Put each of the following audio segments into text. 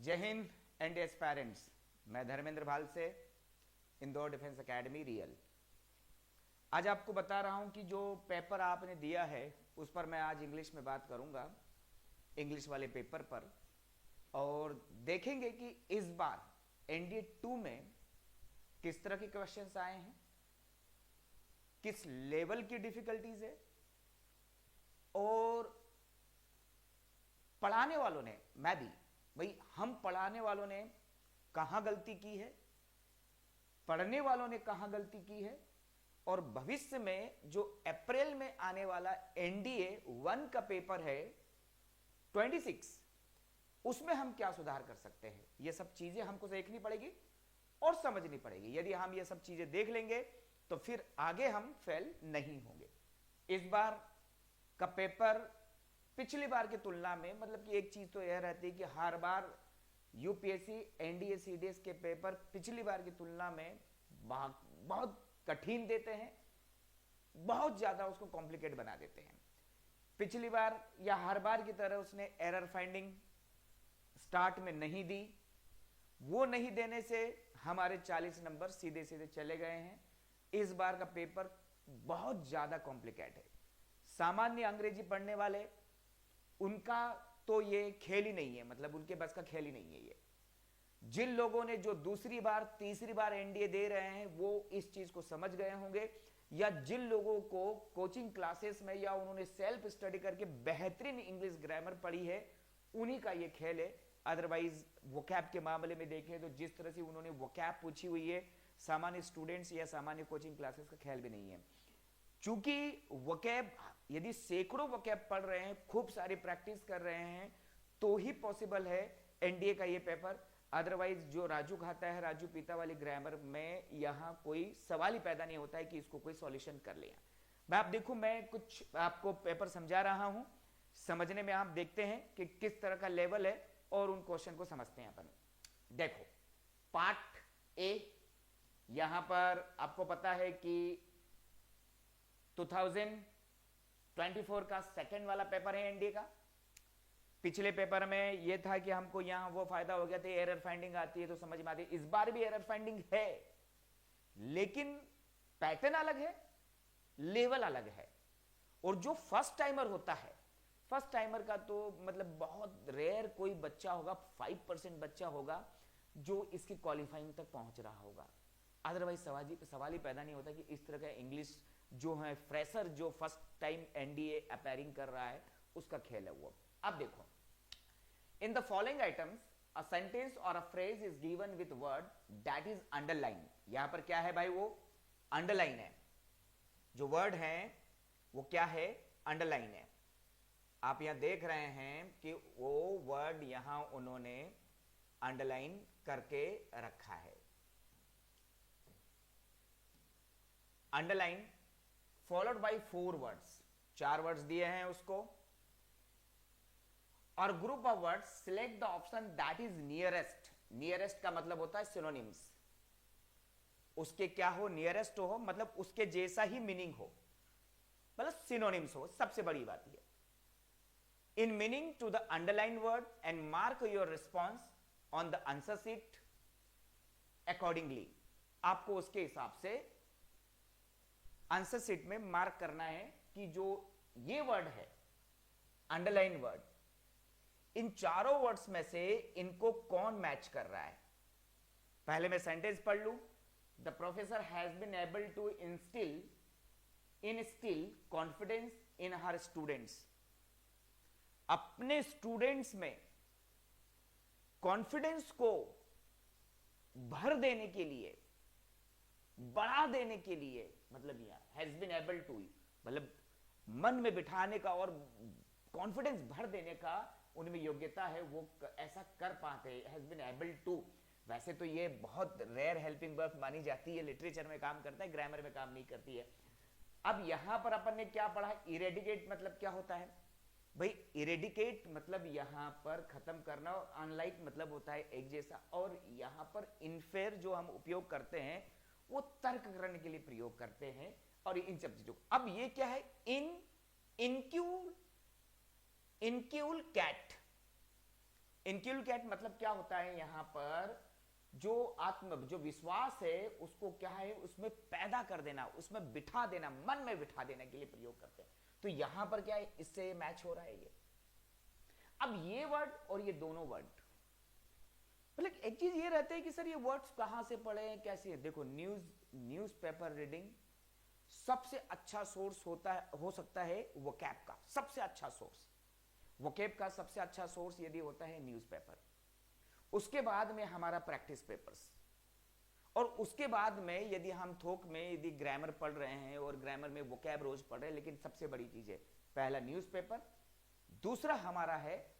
जय Hind and aspirants. मैं धर्मेंद्र भाल से इंदौर डिफेंस एकेडमी रियल। आज आपको बता रहा हूं कि जो पेपर आपने दिया है उस पर मैं आज इंग्लिश में बात करूंगा, इंग्लिश वाले पेपर पर, और देखेंगे कि इस बार एनडीए 2 में किस तरह के क्वेश्चंस आए हैं, किस लेवल की डिफिकल्टीज है, और पढ़ाने वालों ने, मैं भी भाई, हम पढ़ाने वालों ने कहां गलती की है, पढ़ने वालों ने कहां गलती की है, और भविष्य में जो अप्रैल में आने वाला एनडीए 1 का पेपर है 26, उसमें हम क्या सुधार कर सकते हैं। ये सब चीजें हमको देखनी पड़ेगी और समझनी पड़ेगी। यदि हम ये सब चीजें देख लेंगे तो फिर आगे हम फेल नहीं होंगे। इस बार का पेपर पिछली बार की तुलना में, मतलब कि एक चीज तो यह रहती है कि हर बार यूपीएससी एनडीए सीडीएस के पेपर पिछली बार की तुलना में बहुत कठिन देते हैं, बहुत ज्यादा उसको कॉम्प्लिकेट बना देते हैं। पिछली बार या हर बार की तरह उसने एरर फाइंडिंग स्टार्ट में नहीं दी। वो नहीं देने से हमारे 40 नंबर सीधे सीधे चले गए हैं। इस बार का पेपर बहुत ज्यादा कॉम्प्लिकेट है। सामान्य अंग्रेजी पढ़ने वाले, उनका तो ये खेल ही नहीं है, मतलब उनके बस का खेल ही नहीं है ये। जिन लोगों ने जो दूसरी बार तीसरी बार एनडीए दे रहे हैं वो इस चीज को समझ गए होंगे, या जिन लोगों को कोचिंग क्लासेस में या उन्होंने सेल्फ स्टडी करके बेहतरीन इंग्लिश ग्रामर पढ़ी है, उन्हीं का ये खेल है। अदरवाइज वोकैब के मामले में देखें तो जिस तरह से उन्होंने वोकैब पूछी हुई है, सामान्य स्टूडेंट्स या सामान्य कोचिंग क्लासेस का खेल भी नहीं है। चूंकि वोकैब, यदि सैकड़ों वोकैब पढ़ रहे हैं, खूब सारी प्रैक्टिस कर रहे हैं, तो ही पॉसिबल है एनडीए का ये पेपर। अदरवाइज जो राजू खाता है राजू पीता वाली ग्रामर में यहां कोई सवाल ही पैदा नहीं होता है कि इसको कोई सॉल्यूशन कर लिया। मैं आप देखो, मैं कुछ आपको पेपर समझा रहा हूं, समझने में आप देखते हैं कि किस तरह का लेवल है और उन क्वेश्चन को समझते हैं अपन। देखो, पार्ट ए, यहां पर आपको पता है कि 2024 का सेकंड वाला पेपर है एनडीए का। पिछले पेपर में यह था कि हमको यहां वो फायदा हो गया था, एरर फाइंडिंग आती है तो समझ में आती है। इस बार भी एरर फाइंडिंग है, लेकिन पैटर्न अलग है, लेवल अलग है। और जो फर्स्ट टाइमर होता है, फर्स्ट टाइमर का तो मतलब बहुत रेयर कोई बच्चा होगा, 5% बच्चा होगा जो इसकी क्वालिफाइंग तक पहुंच रहा होगा। अदरवाइज सवाल ही पैदा नहीं होता कि इस तरह का इंग्लिश जो है फ्रेशर, जो फर्स्ट टाइम एनडीए अपेयरिंग कर रहा है, उसका खेल है वो। अब देखो, in the following items a sentence और a phrase is given with word that is underline. यहां पर क्या है भाई, वो अंडरलाइन है। जो वर्ड है वो क्या है, अंडरलाइन है। आप यहां देख रहे हैं कि वो वर्ड यहां उन्होंने अंडरलाइन करके रखा है। Underline followed by 4 words, 4 words दिए हैं उसको, और group of words, select the option that is nearest. Nearest का मतलब होता है सिनोनिम्स, उसके क्या हो, नियरेस्ट हो, मतलब उसके जैसा ही मीनिंग हो, मतलब सिनोनिम्स हो, सबसे बड़ी बात यह। In meaning to the underline word and mark your response on the answer sheet accordingly. आपको उसके हिसाब से आंसर शीट में मार्क करना है कि जो ये वर्ड है अंडरलाइन वर्ड, इन चारों वर्ड्स में से इनको कौन मैच कर रहा है। पहले मैं सेंटेंस पढ़ लूं। The professor has been able to instil confidence in her students. अपने स्टूडेंट्स में कॉन्फिडेंस को भर देने के लिए, बढ़ा देने के लिए, मतलब यहां हैज बीन एबल टू, मतलब मन में बिठाने का और कॉन्फिडेंस भर देने का उनमें योग्यता है, वो ऐसा कर पाते हैं, हैज बीन एबल टू। वैसे तो ये बहुत रेयर हेल्पिंग वर्ब मानी जाती है, लिटरेचर में काम करता है, ग्रामर में काम नहीं करती है। अब यहां पर अपन ने क्या पढ़ा, इरेडिकेट मतलब क्या होता है भाई। इरेडिकेट मतलब यहां पर खत्म करना, और अनलाइक मतलब होता है एक जैसा, और यहां पर इनफेयर जो हम उपयोग करते हैं वो तर्क करने के लिए प्रयोग करते हैं, और इन सब चीजों। अब ये क्या है, इनक्यूल कैट, इनक्यूलकेट मतलब क्या होता है, यहां पर जो विश्वास है उसको क्या है, उसमें पैदा कर देना, उसमें बिठा देना, मन में बिठा देने के लिए प्रयोग करते हैं। तो यहां पर क्या है, इससे मैच हो रहा है ये। अब ये वर्ड और ये दोनों वर्ड, मतलब एक चीज ये रहता है कि सर ये वर्ड्स कहां से पढ़े हैं, कैसे। देखो, न्यूज़पेपर रीडिंग सबसे अच्छा सोर्स हो सकता है वोकैब का सबसे अच्छा सोर्स। वोकैब का सबसे अच्छा सोर्स यदि होता है न्यूज़पेपर, उसके बाद में हमारा प्रैक्टिस पेपर्स, और उसके बाद में यदि हम थोक में यदि ग्रामर पढ़ रहे हैं और ग्रामर में वोकैब रोज पढ़ रहे हैं, लेकिन सबसे बड़ी चीज है पहला न्यूज़पेपर, दूसरा हमारा है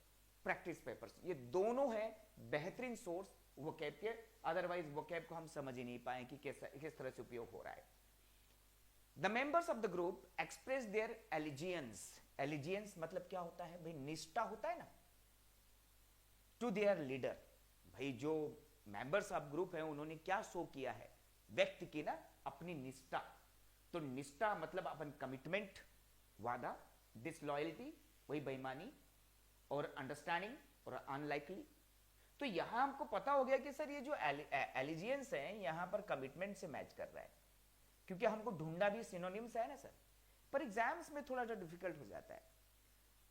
प्रैक्टिस पेपर्स। ये दोनों है बेहतरीन सोर्स वोकैब के। अदरवाइज वोकैब को हम समझ ही नहीं पाए कि किस तरह से उपयोग हो रहा है। The members of the group express their allegiance. Allegiance मतलब क्या होता है भाई, निष्ठा होता है ना, टू देयर लीडर। भाई जो मेंबर्स ऑफ ग्रुप है उन्होंने क्या शो किया है, व्यक्त की ना अपनी निष्ठा। तो निष्ठा मतलब अपन कमिटमेंट, वादा, डिसलॉयल्टी वही बेईमानी, और अंडरस्टैंडिंग और अनलाइकली। तो यहां हमको पता हो गया कि सर ये जो एलिजियंस है यहां पर कमिटमेंट से मैच कर रहा है, क्योंकि हमको ढूंढना भी सिनोनिम्स है ना सर, पर एग्जाम्स में थोड़ा सा डिफिकल्ट हो जाता है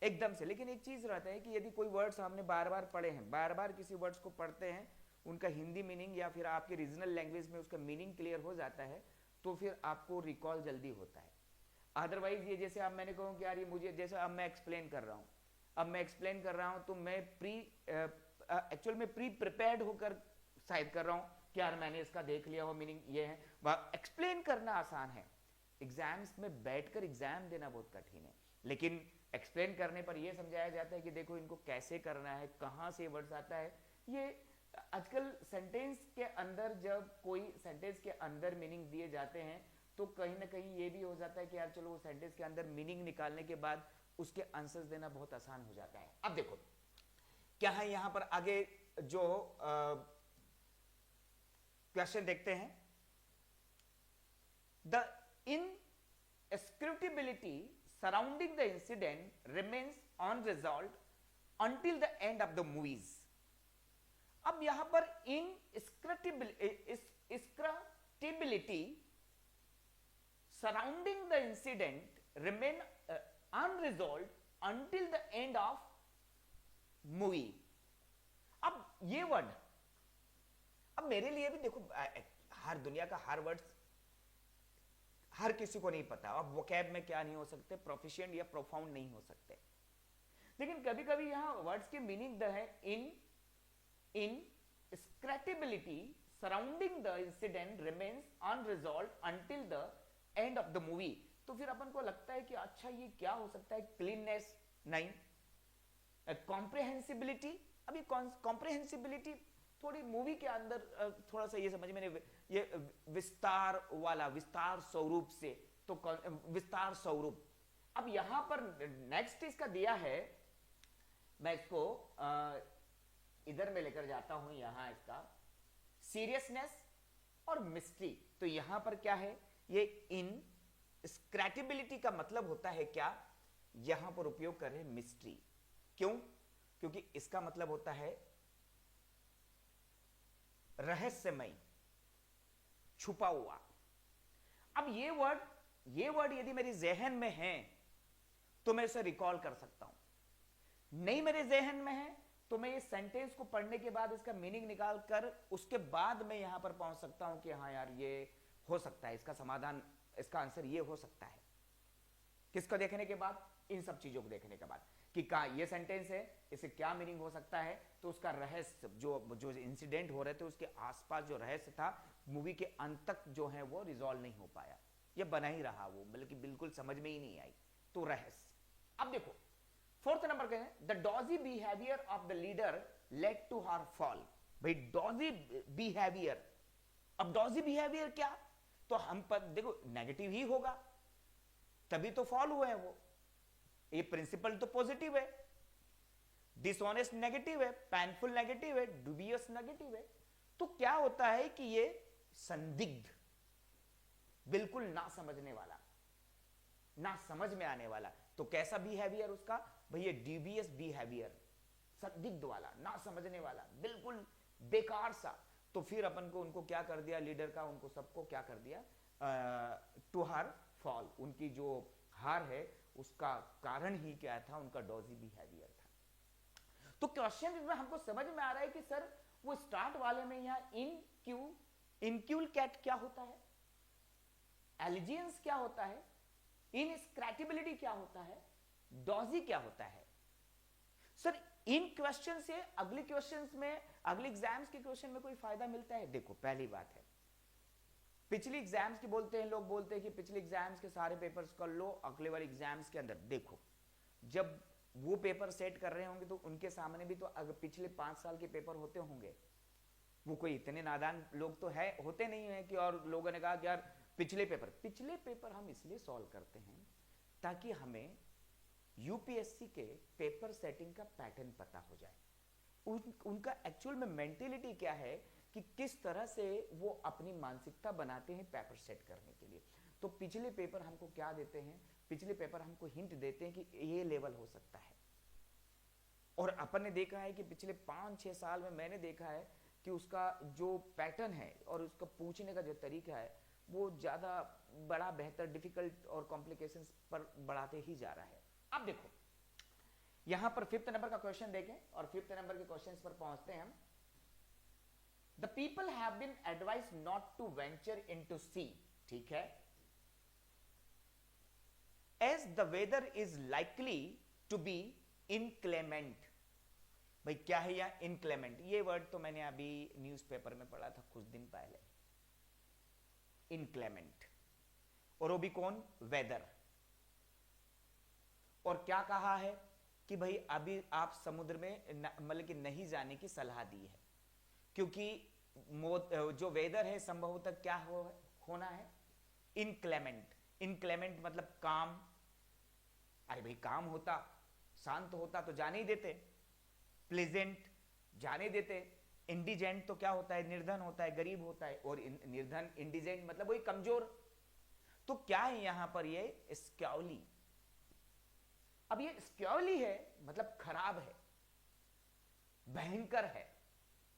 एकदम से। लेकिन एक चीज रहता है कि यदि कोई वर्ड्स हमने बार बार पढ़े हैं, बार बार किसी वर्ड्स को पढ़ते हैं, उनका हिंदी मीनिंग या फिर आपके रीजनल लैंग्वेज में उसका मीनिंग क्लियर हो जाता है, तो फिर आपको रिकॉल जल्दी होता है। अदरवाइज ये जैसे अब मैंने कहूँ कि यार ये मुझे, जैसे अब मैं एक्सप्लेन कर रहा हूँ, तो मैं एक्चुअल में प्री प्रिपेयर्ड होकर शायद कर रहा हूँ कि यार मैंने इसका देख लिया हो, मीनिंग ये है। एक्सप्लेन करना आसान है, एग्जाम्स में बैठकर एग्जाम देना बहुत कठिन है। लेकिन एक्सप्लेन करने पर यह समझाया जाता है कि देखो इनको कैसे करना है, कहां से वर्ड्स आता है। ये आजकल सेंटेंस के अंदर, जब कोई सेंटेंस के अंदर मीनिंग दिए जाते हैं तो कहीं ना कहीं ये भी हो जाता है कि यार चलो वो सेंटेंस के अंदर मीनिंग निकालने के बाद उसके आंसर्स देना बहुत आसान हो जाता है। अब देखो क्या है यहां पर आगे जो क्वेश्चन देखते हैं। The inscrutability surrounding the incident remains unresolved until the end of the movies. अब यहां पर inscrutability surrounding the incident remain unresolved until the end of movie. अब ये वर्ड, अब मेरे लिए भी देखो, हर दुनिया का हर वर्ड हर किसी को नहीं पता। अब वोकैब में क्या नहीं हो सकते, प्रोफिशिएंट या प्रोफाउंड नहीं हो सकते, लेकिन कभी कभी यहां वर्ड्स के मीनिंग है inscrutability surrounding the incident remains unresolved until the end of the movie। तो फिर अपन को लगता है कि अच्छा ये क्या हो सकता है, क्लीननेस नहीं, कॉम्प्रिहेंसिबिलिटी। अभी कॉम्प्रिहेंसिबिलिटी थोड़ी मूवी के अंदर थोड़ा सा ये समझ में, ये विस्तार वाला, विस्तार स्वरूप से, तो विस्तार स्वरूप। अब यहां पर नेक्स्ट इसका दिया है, मैं इसको इधर में लेकर जाता हूं, यहां इसका सीरियसनेस और मिस्ट्री। तो यहां पर क्या है, ये इनस्क्रैटेबिलिटी का मतलब होता है क्या, यहां पर उपयोग कर रहे हैं मिस्ट्री। क्यों? क्योंकि इसका मतलब होता है रहस्यमय, छुपा हुआ। अब ये वर्ड यदि मेरी जहन में है तो मैं इसे रिकॉल कर सकता हूं, नहीं मेरे जहन में है तो मैं इस सेंटेंस को पढ़ने के बाद इसका मीनिंग निकाल कर उसके बाद मैं यहां पर पहुंच सकता हूं कि हाँ यार ये हो सकता है, इसका समाधान, इसका आंसर ये हो सकता है। किसको देखने के बाद? इन सब चीजों को देखने के बाद कि क्या ये सेंटेंस है, इसे क्या मीनिंग हो सकता है, तो उसका रहस्य, जो इंसिडेंट हो रहे थे उसके आसपास जो रहस्य था, मूवी के अंत तक जो है वो रिजॉल्व नहीं हो पाया, ये बना ही रहा, वो बल्कि बिल्कुल समझ में ही नहीं आई, तो रहस्य। अब देखो फोर्थ नंबर के हैं, the dodgy behaviour of the leader led to her fall. भाई डॉजी बिहेवियर, अब डॉजी बिहेवियर क्या, तो हम पर देखो नेगेटिव ही होगा तभी तो फॉल हुए हैं वो। ये प्रिंसिपल तो पॉजिटिव है, डिसऑनेस्ट नेगेटिव है, पैनफुल नेगेटिव है, डुबियस नेगेटिव है। तो क्या होता है कि ये संदिग्ध, बिल्कुल ना समझने वाला, ना समझ में आने वाला। तो कैसा बिहेवियर उसका? भैया ड्यूबियस बिहेवियर, संदिग्ध वाला, ना समझने वाला, बिल्कुल बेकार सा, तो फिर अपन को उनको क्या कर दिया, लीडर का उनको सबको क्या कर दिया, टू हार फॉल, उनकी जो हार है उसका कारण ही क्या था, उनका डॉजी बिहेवियर था। तो क्वेश्चन में हमको समझ में आ रहा है कि सर वो स्टार्ट वाले में यहां इनक्यूलकेट क्या होता है, एलिजियंस क्या होता है, इनस्क्रैटेबिलिटी क्या होता है, डॉजी क्या होता है। सर इन क्वेश्चन से अगले क्वेश्चंस में, अगले एग्जाम्स के क्वेश्चन में कोई फायदा मिलता है? देखो पहली बात है, पिछली एग्जाम्स की बोलते हैं लोग, बोलते हैं कि पिछले एग्जाम्स के सारे पेपर्स कर लो, अगले वाले एग्जाम्स के अंदर देखो, जब वो पेपर सेट कर रहे होंगे तो उनके सामने भी तो अगर पिछले 5 साल के पेपर होते होंगे, वो कोई इतने नादान लोग तो है होते नहीं है कि, और लोगों ने कहा कि यार पिछले पेपर हम इसलिए सॉल्व करते हैं ताकि हमें यूपीएससी के पेपर सेटिंग का पैटर्न पता हो जाए, उनका एक्चुअल में मेंटेलिटी क्या है, कि किस तरह से वो अपनी मानसिकता बनाते हैं पेपर सेट करने के लिए। तो पिछले पेपर हमको क्या देते हैं, पिछले पेपर हमको हिंट देते हैं कि ये लेवल हो सकता है। और अपन ने देखा है कि पिछले 5-6 साल में मैंने देखा है कि उसका जो पैटर्न है और उसका पूछने का जो तरीका है वो ज्यादा बड़ा बेहतर, डिफिकल्ट और कॉम्प्लिकेशंस पर बढ़ाते ही जा रहा है। अब देखो यहां पर 5th नंबर का क्वेश्चन देखें और 5th नंबर के क्वेश्चंस पर पहुंचते हैं हम। The people have been advised not to venture into sea, ठीक है, as the weather is likely to be inclement। भाई क्या है यह inclement? ये वर्ड तो मैंने अभी न्यूज़पेपर में पढ़ा था कुछ दिन पहले, inclement, और वो भी कौन, वेदर। और क्या कहा है कि भाई अभी आप समुद्र में मतलब कि नहीं जाने की सलाह दी है, क्योंकि जो वेदर है संभवतः क्या होना है, इनक्लेमेंट। इनक्लेमेंट मतलब काम, अरे भाई काम होता, शांत होता तो जाने ही देते, प्लेजेंट जाने देते, इंडिजेंट तो क्या होता है, निर्धन होता है, गरीब होता है, और निर्धन इंडिजेंट मतलब वही कमजोर। तो क्या है यहां पर ये स्क्योली। अब ये स्क्योली है मतलब खराब है, भयंकर है,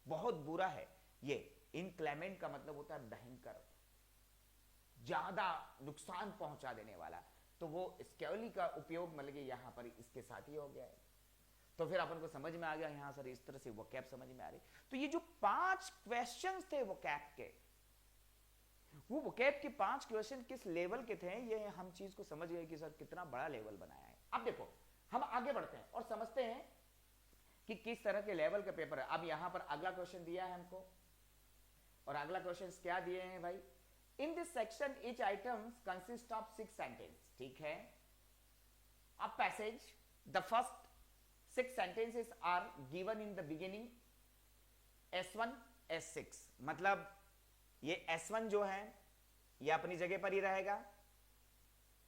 बहुत बुरा है। ये इनक्लेमेंट का मतलब होता है भयंकर, ज्यादा नुकसान पहुंचा देने वाला। तो वो स्क्योली का उपयोग मतलब यहां पर इसके साथ ही हो गया है। तो फिर अपन को समझ में आ गया यहां सर इस तरह से वोकैब समझ में आ रही। तो ये जो 5 क्वेश्चंस थे वोकैब के, वो वोकैब के 5 क्वेश्चन किस लेवल के थे, ये हम चीज को समझ गए कि सर कितना बड़ा लेवल बनाया है। अब देखो हम आगे बढ़ते हैं और समझते हैं कि किस तरह के लेवल का पेपर है। अब यहां पर अगला क्वेश्चन दिया है हमको, और अगला क्वेश्चन क्या दिए हैं भाई, इन this section each items consist of 6 sentence, ठीक है। अब passage, the first 6 sentences are given in the beginning, S1 S6, मतलब ये S1 जो है ये अपनी जगह पर ही रहेगा,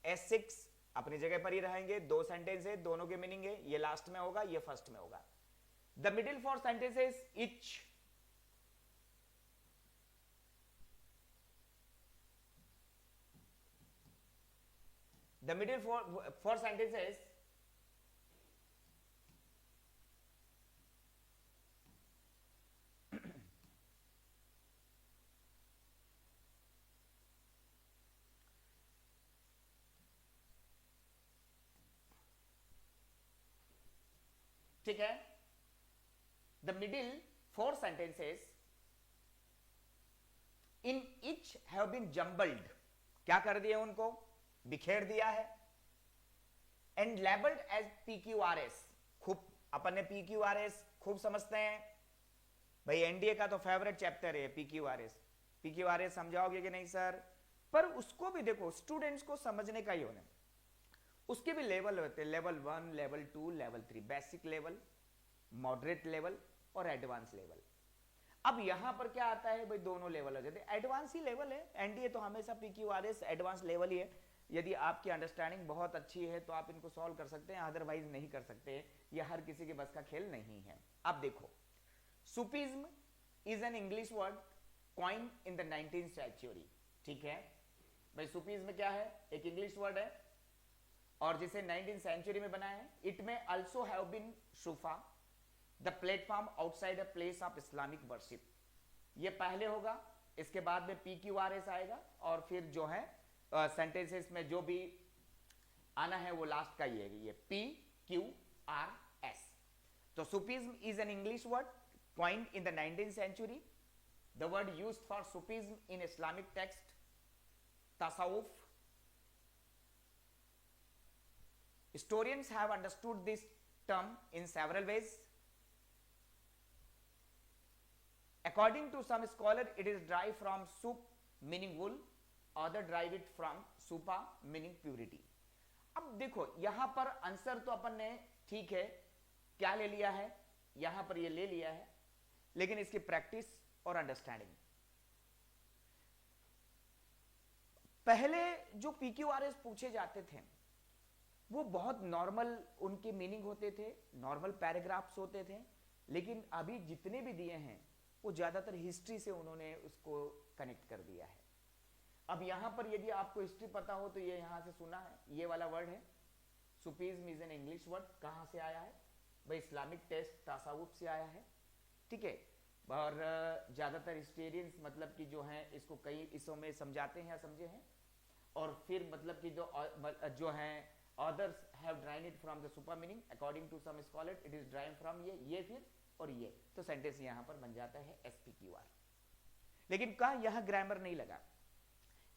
S6 अपनी जगह पर ही रहेंगे। 2 सेंटेंस है, दोनों के मीनिंग है, ये लास्ट में होगा, ये फर्स्ट में होगा। The middle 4 sentences each, the middle four sentences ठीक है, the middle 4 sentences in each have been jumbled, क्या कर दिया उनको, बिखेर दिया है, एंड लेबल्ड एज PQRS। खूब अपन ने PQRS खूब समझते हैं भाई, एनडीए का तो फेवरेट चैप्टर है PQRS। PQRS समझाओगे कि नहीं सर? पर उसको भी देखो स्टूडेंट्स को समझने का ही होना, उसके भी लेवल होते हैं, level 1, level 2, level 3, basic level, moderate level और एडवांस लेवल। अब यहां पर क्या आता है भाई, दोनों लेवल हो जाते हैं, एडवांस ही लेवल है। एनडीए तो हमेशा PQRS एडवांस लेवल ही है। यदि आपकी अंडरस्टैंडिंग बहुत अच्छी है तो आप इनको सॉल्व कर सकते हैं, अदरवाइज नहीं कर सकते, यह हर किसी के बस का खेल नहीं है। अब देखो, Sufism is an English word coin in the 19th century, ठीक है भाई। सुफिज्म क्या है, एक इंग्लिश वर्ड है और जिसे 19th century में बनाया है। इट में अल्सो हैव बीन सुफा, the platform outside a place of Islamic worship. ये पहले होगा, इसके बाद में PQRS आएगा, और फिर जो है सेंटेंसेस में जो भी आना है वो लास्ट का ये PQRS। तो Sufism is an English word coined in the 19th century. The word used for Sufism in Islamic text, tasawwuf. Historians have understood this term in several ways. According to some scholars, it is derived from sup meaning wool, others derive it from supa meaning purity. अब देखो यहां पर answer तो अपन ने ठीक है क्या ले लिया है, यहां पर ये ले लिया है, लेकिन इसकी प्रैक्टिस और अंडरस्टैंडिंग, पहले जो PQRS पूछे जाते थे वो बहुत नॉर्मल उनके मीनिंग होते थे, नॉर्मल पैराग्राफ्स होते थे, लेकिन अभी जितने भी दिए हैं वो ज्यादातर हिस्ट्री से उन्होंने उसको कनेक्ट कर दिया है। अब यहां पर यदि आपको हिस्ट्री पता हो तो ये यहां से सुना है, ये वाला वर्ड है Sufism is an English word, कहां से आया है भाई, इस्लामिक टेक्स्ट तासावुफ से आया है, ठीक है। और ज्यादातर हिस्टेरियंस मतलब कि जो हैं इसको कई हिस्सों में समझाते हैं या समझे हैं, और फिर मतलब कि जो हैं authors have drawn it from the super meaning, according to some scholar it is drawn from ये फिर और ये, तो सेंटेंस यहां पर बन जाता है SPQR। लेकिन कहा यहां ग्रामर नहीं लगा,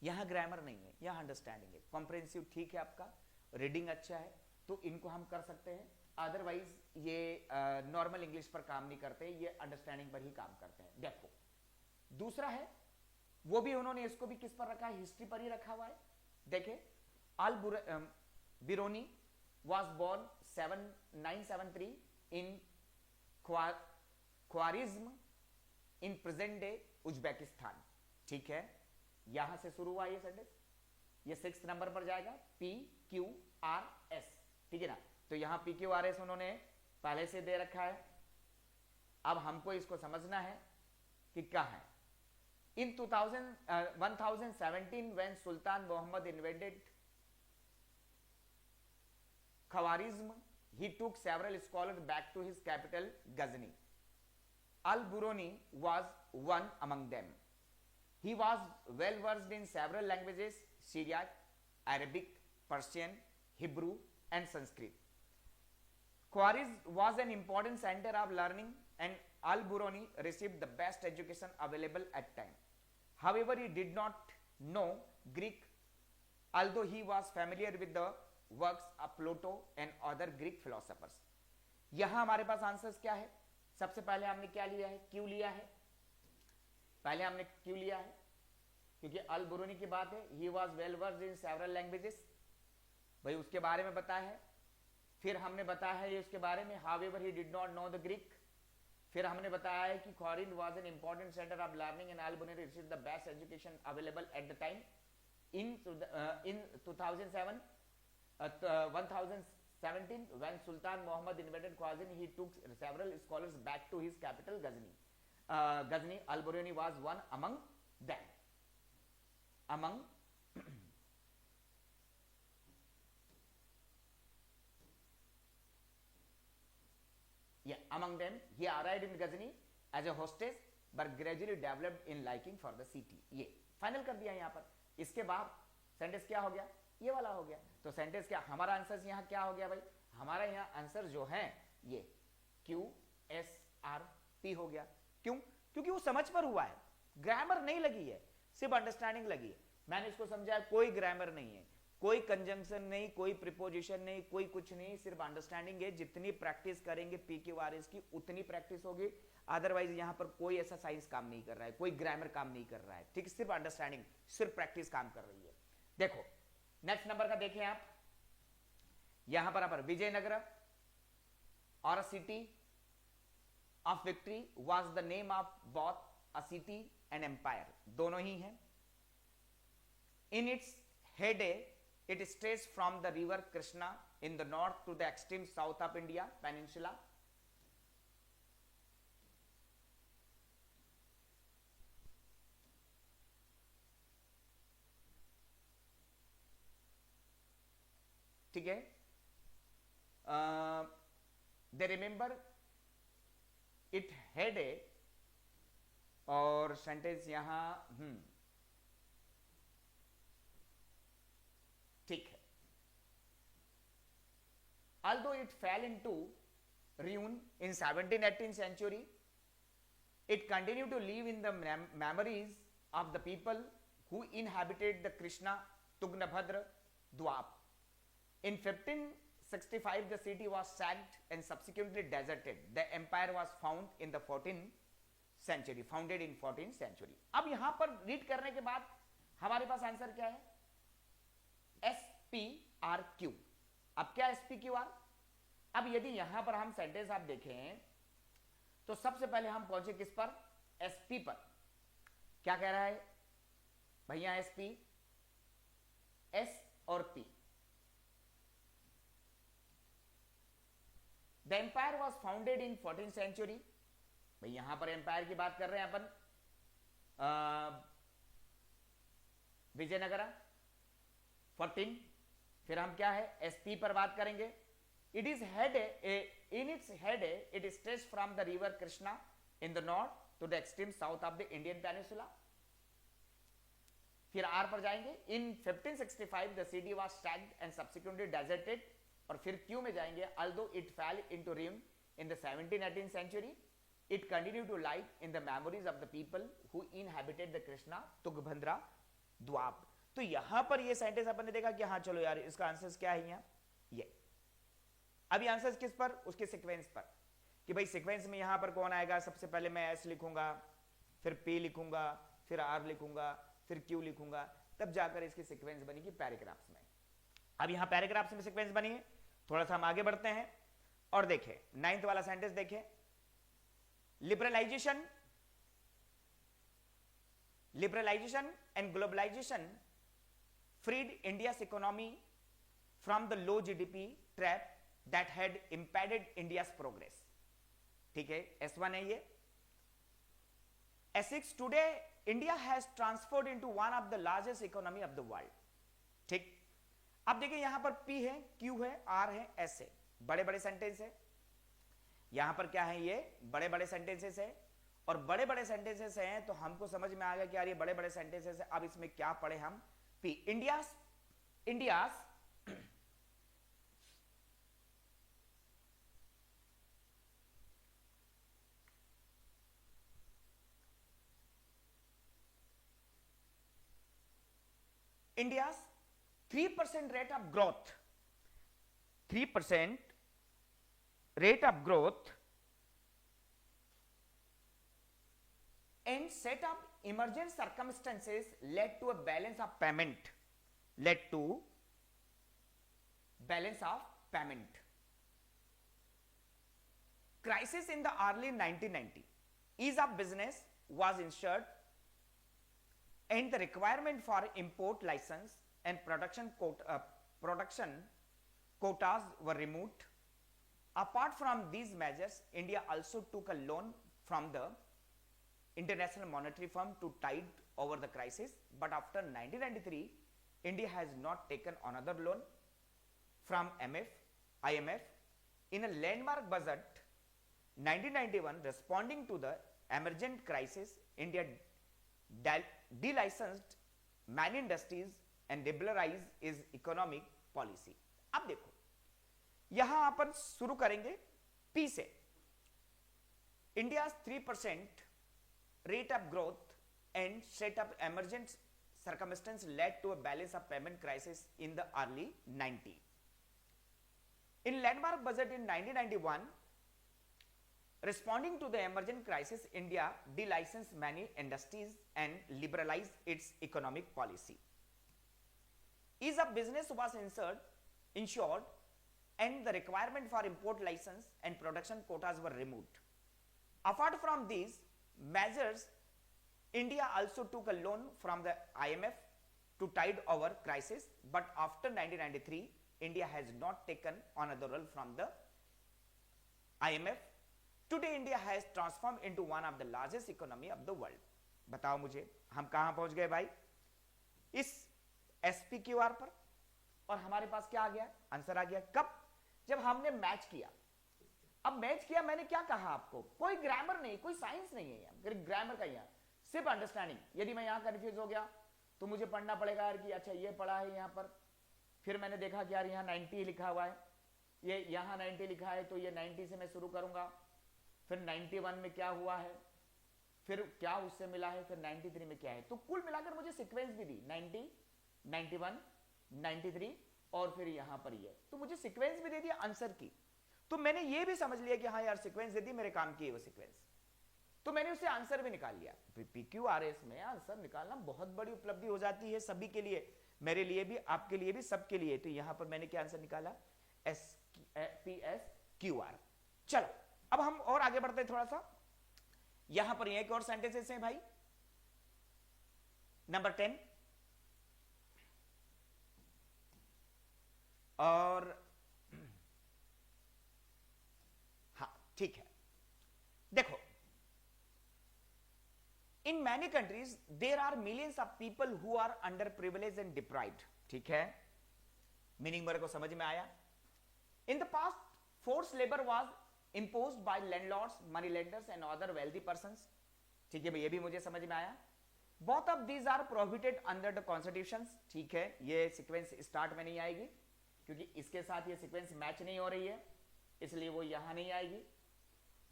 यहां ग्रामर नहीं है, यहां अंडरस्टैंडिंग है, कॉम्प्रिहेंसिव ठीक है, आपका रीडिंग अच्छा है तो इनको हम कर सकते हैं, अदरवाइज ये नॉर्मल इंग्लिश पर काम नहीं करते, ये अंडरस्टैंडिंग पर ही काम करते हैं। देखो दूसरा है वो भी उन्होंने इसको भी किस पर रखा है, हिस्ट्री पर ही रखा हुआ है। देखे Al Biruni was born 973 in Khwarazm in present day Uzbekistan, ठीक है, यहां से शुरू हुआ ये सेंटेंस, ये 6th नंबर पर जाएगा PQRS, ठीक है ना। तो यहां PQRS उन्होंने पहले से दे रखा है, अब हमको इसको समझना है कि क्या है। इन 1017 when Sultan Muhammad invaded Khwarizm, he took several scholars back to his capital Ghazni. Al-Biruni was one among them. He was well versed in several languages, Syriac, Arabic, Persian, Hebrew and Sanskrit. Khwarizm was an important center of learning and Al-Biruni received the best education available at time. However, he did not know Greek, although he was familiar with the works of Plato and other Greek philosophers. यहां हमारे पास answers क्या है, सबसे पहले हमने क्या लिया है, क्यों लिया है, पहले हमने क्यों लिया है क्योंकि अल-बिरूनी की बात है, he was well versed in several languages, भाई उसके बारे में बताया है। फिर हमने बताया है उसके बारे में however he did not know the Greek, फिर हमने बताया है कि Khwarizm was an important center of learning and Al-Biruni received the best education available at the time. In 1017 when Sultan Muhammad invaded Khwarizm, he took several scholars back to his capital Ghazni. Al-Biruni was one among them. Among them, he arrived in Ghazni as a hostess, but gradually developed in liking for the city. ये final कर दिया यहाँ पर। इसके बाद sentence क्या हो गया, ये वाला हो गया। तो सेंटेंस क्या, हमारा आंसर यहाँ क्या हो गया भाई, हमारा यहाँ आंसर जो है ये QSRP हो गया। क्यों, क्योंकि वो समझ पर हुआ है, ग्रामर नहीं लगी है, सिर्फ अंडरस्टैंडिंग लगी है। मैंने इसको समझाया, कोई ग्रामर नहीं है, कोई कंजंक्शन नहीं, कोई प्रीपोजिशन नहीं, कोई कुछ नहीं, सिर्फ अंडरस्टैंडिंग है। जितनी प्रैक्टिस करेंगे PQRS की उतनी प्रैक्टिस होगी, अदरवाइज यहां पर कोई ऐसा साइंस काम नहीं कर रहा है, कोई ग्रामर काम नहीं कर रहा है, ठीक, सिर्फ अंडरस्टैंडिंग, सिर्फ प्रैक्टिस काम कर रही है। देखो नेक्स्ट नंबर का देखें आप, यहां पर विजयनगर और a city of victory was the name of both a city and empire, दोनों ही हैं। In its heyday it stretches from the river Krishna in the north to the extreme south of India peninsula. ठीक है, they remember it had a, और sentence यहां ठीक है, although it fell into ruin in 17th-18th century, it continued to live in the memories of the people who inhabited the Krishna Tugnabhadra Dwap. In 1565, the city was sacked and subsequently deserted. The empire was found in the 14th century, founded in 14th century. अब यहां पर read करने के बाद हमारे पास answer क्या है? SPRQ. अब क्या SPQR? अब यदि यहां पर हम सेंटेंस आप देखें तो सबसे पहले हम पहुंचे किस पर? SP पर. क्या कह रहा है भैया? SP, S और P. The empire was founded in 14th century. भाई यहां पर एम्पायर की बात कर रहे हैं अपन, विजयनगरा 14. फिर हम क्या है? SP पर बात करेंगे. It is head in its head it stretch from the river Krishna in the north to the extreme south of the Indian peninsula. फिर R पर जाएंगे. In 1565 the city was sacked and subsequently deserted. और फिर Q में जाएंगे. although it fell into ruin in the 17th-18th century, it continued to live in the memories of the people who inhabited the Krishna Tugbhandra Dwap. तो यहां पर ये sentence अपन ने देखा कि हाँ चलो यार इसका आंसर क्या है यहाँ ये. अभी आंसर किस पर? उसके सीक्वेंस पर, कि भाई सीक्वेंस में यहां पर कौन आएगा. सबसे पहले मैं S लिखूंगा, फिर P लिखूंगा, फिर R लिखूंगा, फिर Q लिखूंगा, तब जाकर इसकी सीक्वेंस बनेगी पैराग्राफ्स में. अब यहां पैराग्राफ्स में सीक्वेंस बनी है. थोड़ा सा हम आगे बढ़ते हैं और देखें 9th वाला सेंटेंस देखें. Liberalisation and globalisation freed India's economy from the low GDP trap that had impeded India's progress. ठीक है, S1 है ये. S6, today India has transformed into one of the largest economy of the world. ठीक. अब देखिए यहां पर P है, Q है, R है, S है. बड़े बड़े सेंटेंस है. यहां पर क्या है? ये बड़े बड़े सेंटेंसेस है. और बड़े बड़े सेंटेंसेस हैं तो हमको समझ में आ गया कि यार ये बड़े बड़े सेंटेंसेस है. अब इसमें क्या पढ़े हम? P. India's India's 3% rate of growth, 3% rate of growth and set of emergent circumstances led to a balance of payment, crisis in the early 1990. Ease of business was ensured and the requirement for import license and production quotas were removed. Apart from these measures, India also took a loan from the International Monetary Fund to tide over the crisis. But after 1993, India has not taken another loan from IMF. In a landmark budget 1991, responding to the emergent crisis, India delicensed many industries and liberalized its economic policy. अब देखो यहां अपन शुरू करेंगे P से. India's 3% rate of growth and set of emergent circumstances led to a balance of payment crisis in the early 90s. In landmark budget in 1991, responding to the emergent crisis, India delicensed many industries and liberalized its economic policy. Ease of business was ensured and the requirement for import license and production quotas were removed. Apart from these measures, India also took a loan from the IMF to tide over crisis, but after 1993, India has not taken another loan from the IMF. Today, India has transformed into one of the largest economy of the world. बताओ मुझे हम कहां पहुंच गए भाई? इस SPQR पर. और हमारे पास क्या आ गया? आंसर आ गया. कब? जब हमने मैच किया. अब मैच किया, मैंने क्या कहा आपको, कोई ग्रामर नहीं, कोई साइंस नहीं है यार, ग्रामर का यहाँ सिर्फ अंडरस्टैंडिंग। यदि मैं यहां कंफ्यूज हो गया तो मुझे पढ़ना पड़ेगा यार कि अच्छा ये पढ़ा है यहां पर, फिर मैंने देखा कि यार यहाँ 90 लिखा हुआ है, ये यहाँ 90 लिखा है, तो ये 90 से मैं शुरू करूंगा, फिर 91 में क्या हुआ है, फिर क्या उससे मिला है, फिर 93 में क्या है। तो कुल मिलाकर मुझे सीक्वेंस भी दी 90, 91, 93 और फिर यहां पर ये, तो मुझे सीक्वेंस भी दे दिया आंसर की। तो मैंने ये भी समझ लिया कि हाँ यार सीक्वेंस दे दी, मेरे काम की है वो सीक्वेंस, तो मैंने उससे आंसर भी निकाल लिया। PQRS में आंसर निकालना बहुत बड़ी उपलब्धि हो जाती है सभी के लिए, मेरे लिए भी, आपके लिए भी, सबके लिए। तो यहां पर मैंने क्या आंसर निकाला, SPSQR। चलो अब हम और आगे बढ़ते हैं थोड़ा सा। यहां पर एक और सेंटेंसेस हैं भाई, नंबर 10 और हाँ ठीक है, देखो, in many countries there are millions of people who are under privilege and deprived. ठीक है, मीनिंग मेरे को समझ में आया। In the past force labour was imposed by landlords, money lenders and other wealthy persons। ठीक है भाई, ये भी मुझे समझ में आया। both of these are prohibited under the constitutions। ठीक है, ये सीक्वेंस स्टार्ट में नहीं आएगी क्योंकि इसके साथ ये सीक्वेंस मैच नहीं हो रही है, इसलिए वो यहां नहीं आएगी।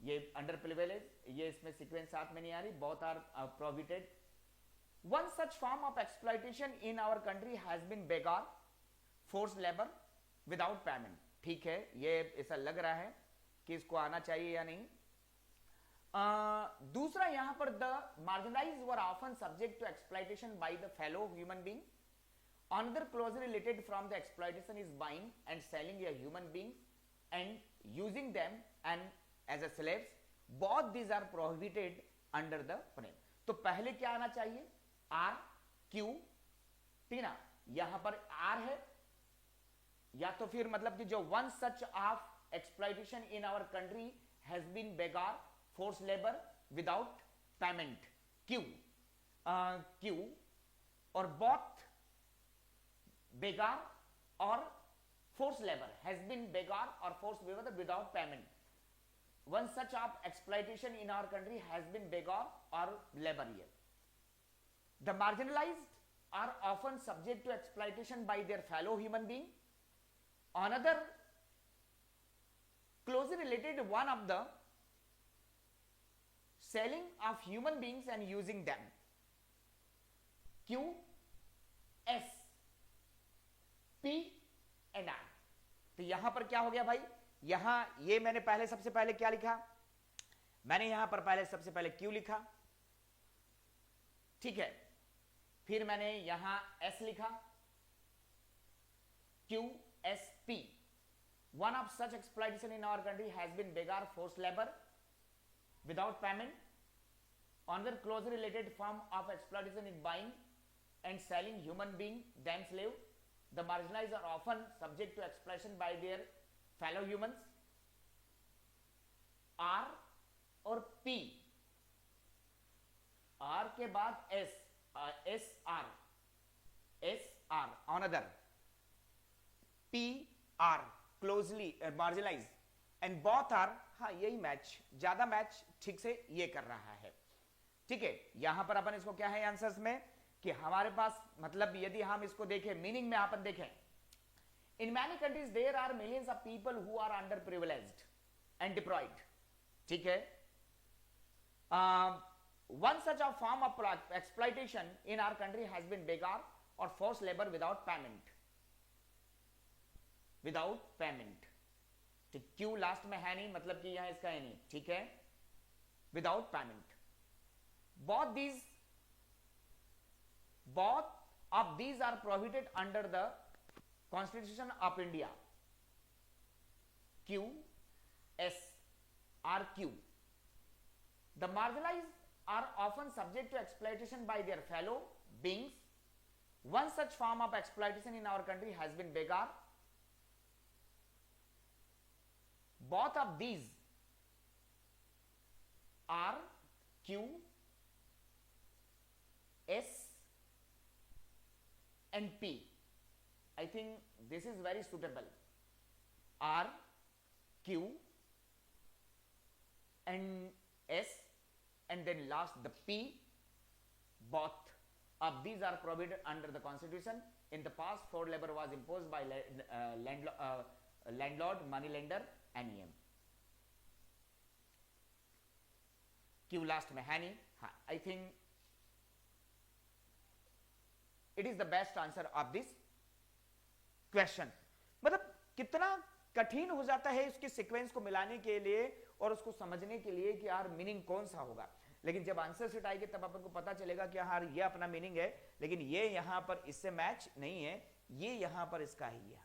ये अंडर प्रिविलेज, ये इसमें सीक्वेंस साथ में नहीं आ रही। both are prohibited। one such form of exploitation in our country has been begar, forced labor without payment। ठीक है, ये ऐसा लग रहा है कि इसको आना चाहिए या नहीं। दूसरा यहां पर the marginalized were often subject to exploitation by the fellow human being. Another closely related from the exploitation is buying and selling a human being and using them and as a slaves. Both these are prohibited under the प्रेम। तो पहले क्या आना चाहिए, are Q, ठीक ना, यहां पर आर है, या तो फिर मतलब कि जो one such of exploitation in our country has been begar, forced labor without payment, Q, Q, or both begar or forced labor has been begar or forced labor without payment। one such of exploitation in our country has been begar or labor here। the marginalized are often subject to exploitation by their fellow human being। another closely related one of the selling of human beings and using them, Q, S, P and R। तो यहां पर क्या हो गया भाई, यहां ये मैंने पहले सबसे पहले क्या लिखा, मैंने यहां पर पहले सबसे पहले Q लिखा, ठीक है, फिर मैंने यहां S लिखा, Q S P। one of such exploitation in our country has been begar, forced labor without payment। another closely related form of exploitation is buying and selling human being, them slave। the marginalized are often subject to exploitation by their fellow humans। R और P, R के बाद S, SR, SR, another, PR, closely marginalise and both are, हाँ यही match, ज्यादा match ठीक से ये कर रहा है। ठीक है, यहां पर अपन इसको क्या है आंसर्स में कि हमारे पास मतलब यदि हम इसको देखें मीनिंग में अपन देखें, in many countries there are millions of people who are under privileged and deprived. ठीक है, one such a form of exploitation in our country has been begar or forced labor without payment, without payment. ठीक, Q last में है नहीं, मतलब कि यहां इसका है नहीं, ठीक है, without payment. both of these are prohibited under the Constitution of India, Q, S, R, Q। the marginalized are often subject to exploitation by their fellow beings। one such form of exploitation in our country has been begar। both of these are Q, S and P। I think this is very suitable, R, Q, and S, and then last the P. Both of these are provided under the Constitution. In the past, forced labor was imposed by landlord, money lender, NEM. Q last में है नहीं. हाँ, I think it is the best answer of this question. मतलब कितना कठिन हो जाता है इसके सीक्वेंस को मिलाने के लिए और उसको समझने के लिए कि यार मीनिंग कौन सा होगा, लेकिन जब आंसर शीट आएगी तब आपको पता चलेगा कि यार ये अपना मीनिंग है, लेकिन ये यहां पर इससे मैच नहीं है, ये यहां पर इसका ही है,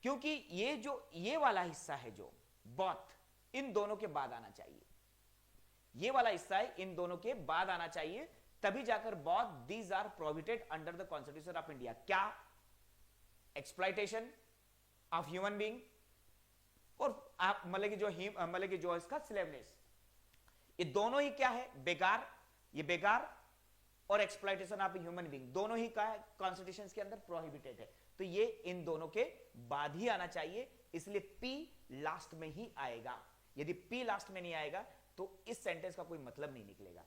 क्योंकि ये जो ये वाला हिस्सा है जो बोथ, इन दोनों के बाद आना चाहिए, ये वाला हिस्सा है इन दोनों के बाद आना चाहिए, तभी जाकर both these are prohibited under the constitution of India. क्या? एक्सप्लॉयटेशन ऑफ ह्यूमन बीइंग और आप मतलब कि जो इसका स्लेवनेस, ये दोनों ही क्या है? बेकार. ये बेकार और एक्सप्लॉयटेशन ऑफ ह्यूमन बीइंग दोनों ही का कॉन्स्टिट्यूशन के अंदर प्रोहिबिटेड है, तो ये इन दोनों के बाद ही आना चाहिए, इसलिए पी लास्ट में ही आएगा. यदि पी लास्ट में नहीं आएगा तो इस सेंटेंस का कोई मतलब नहीं निकलेगा.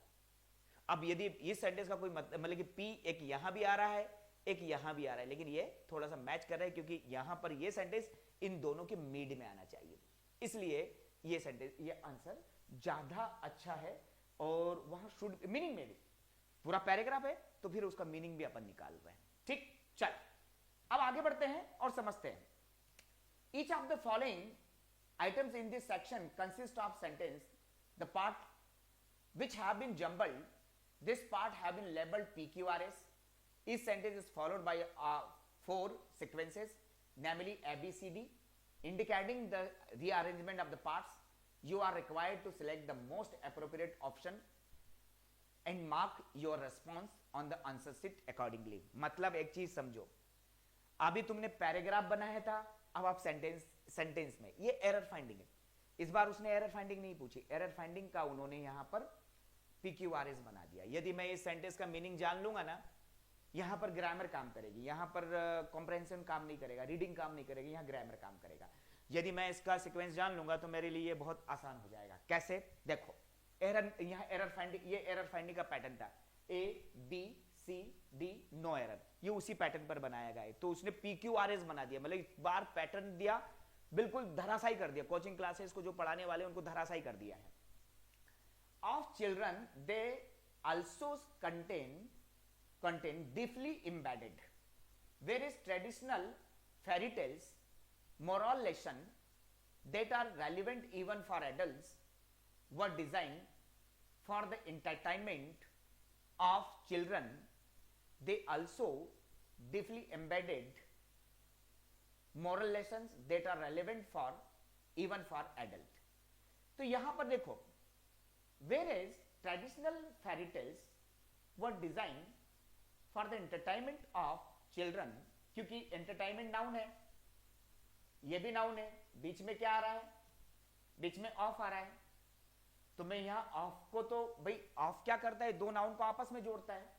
अब यदि इस सेंटेंस का कोई मतलब कि पी एक यहां भी आ रहा है, एक यहां भी आ रहा है, लेकिन ये थोड़ा सा मैच कर रहा है क्योंकि यहां पर ये सेंटेंस इन दोनों के मिड में आना चाहिए, इसलिए ये सेंटेंस, ये आंसर ज्यादा अच्छा है. और वहां शुड मीनिंग में भी पूरा पैराग्राफ है तो फिर उसका मीनिंग भी अपन निकाल रहे हैं. ठीक, चल अब आगे बढ़ते हैं और समझते हैं. Each of the following items in this section consist of sentence, the part which have been jumbled, this part have been labeled PQRS. Each sentence is followed by 4 sequences, namely ABCD, indicating the rearrangement of the parts. You are required to select the most appropriate option and mark your response on the answer sheet accordingly. मतलब एक चीज समझो, अभी तुमने paragraph बनाया था, अब आप सेंटेंस में ये एरर फाइंडिंग है. इस बार उसने एरर फाइंडिंग नहीं पूछी, एरर फाइंडिंग का उन्होंने यहां पर PQRS बना दिया. यदि मैं इस सेंटेंस का मीनिंग जान लूंगा ना, यहां पर ग्रामर काम करेगी, यहां पर कॉम्प्रहेंशन काम नहीं करेगा, रीडिंग काम नहीं करेगी, यहां ग्रामर काम करेगा. यदि मैं इसका सीक्वेंस जान लूंगा तो मेरे लिए बहुत आसान हो जाएगा. कैसे? देखो, एरर, यहां एरर फाइंडिंग, ये एरर फाइंडिंग का पैटर्न था, ABCD नो एरर, ये उसी पैटर्न पर बनाया गया है, तो उसने PQRS बना दिया, मतलब इस बार पैटर्न दिया, बिल्कुल धराशायी कर दिया. कोचिंग क्लासेस को जो पढ़ाने वाले उनको धराशायी कर दिया है. Of children, they also contain deeply embedded, whereas traditional fairy tales, moral lesson that are relevant even for adults were designed for the entertainment of children. They also deeply embedded moral lessons that are relevant for even for adult. तो यहां पर देखो, whereas traditional fairy tales were designed for the entertainment of children, क्योंकि entertainment noun है, ये भी noun है, बीच में क्या आ रहा है? बीच में ऑफ आ रहा है, तो मैं यहां ऑफ को, तो भाई ऑफ क्या करता है? दो नाउन को आपस में जोड़ता है.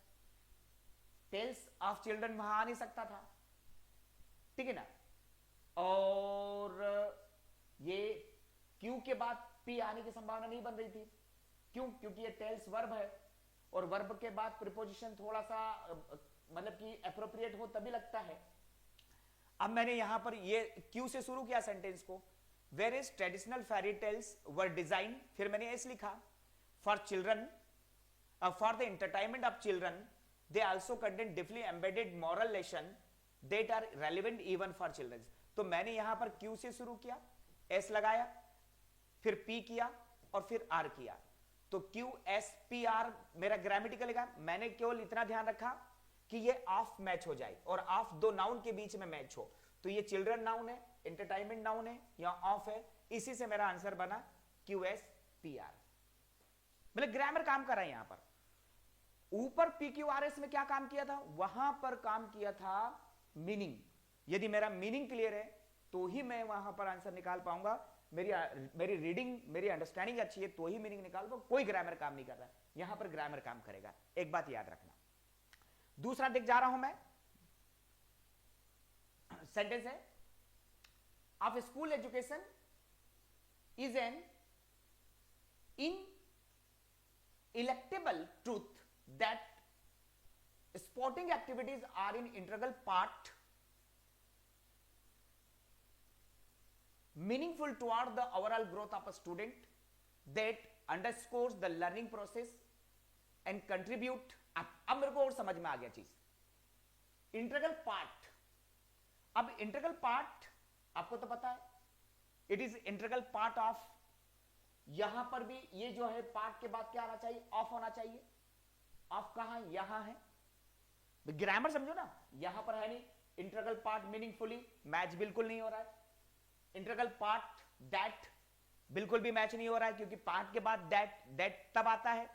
टेल्स ऑफ चिल्ड्रन वहां आ नहीं सकता था, ठीक है ना. और ये क्यू के बाद पी आने की संभावना नहीं बन रही थी. क्यों? क्योंकि ये टेल्स वर्ब है और वर्ब के बाद प्रीपोजिशन थोड़ा सा मतलब कि एप्रोप्रिएट हो तभी लगता है. अब मैंने यहां पर ये क्यू से शुरू किया सेंटेंस को, whereas traditional fairy tales were designed, फिर मैंने ऐसे लिखा, for children, for the entertainment of children, they also contain deeply embedded moral lesson that are relevant even for children. तो मैंने यहां पर क्यू से शुरू किया, एस लगाया, फिर पी किया और फिर आर किया, तो क्यू एस पी आर मेरा ग्रामेटिकल है. मैंने केवल इतना ध्यान रखा कि ये ऑफ मैच हो जाए और ऑफ दो नाउन के बीच में मैच हो, तो ये चिल्ड्रन नाउन है, एंटरटेनमेंट नाउन है या ऑफ है, इसी से मेरा आंसर बना क्यू एस पी आर. मतलब ग्रामर काम कर रहा है. यहां पर ऊपर PQRS में क्या काम किया था? वहां पर काम किया था मीनिंग. यदि मेरा मीनिंग क्लियर है तो ही मैं वहां पर आंसर निकाल पाऊंगा. मेरी रीडिंग, मेरी अंडरस्टैंडिंग अच्छी है तो ही मीनिंग निकाल पाऊंगा. कोई ग्रामर काम नहीं कर रहा है, यहां पर ग्रामर काम करेगा. एक बात याद रखना. दूसरा देख जा रहा हूं मैं, सेंटेंस है, of school education is an in electable truth that sporting activities are an integral part meaningful toward the overall growth of a student that underscores the learning process and contribute अब मेरे को और समझ में आ गया चीज integral part अब integral part आपको तो पता है it is integral part of यहां पर भी ये जो है पार्ट के बाद क्या आना चाहिए ऑफ होना चाहिए ऑफ कहां यहां है ग्रामर समझो ना यहां पर है नहीं इंटीग्रल पार्ट मीनिंगफुली मैच बिल्कुल नहीं हो रहा है इंटीग्रल पार्ट दैट बिल्कुल भी मैच नहीं हो रहा है क्योंकि पार्ट के बाद दैट तब आता है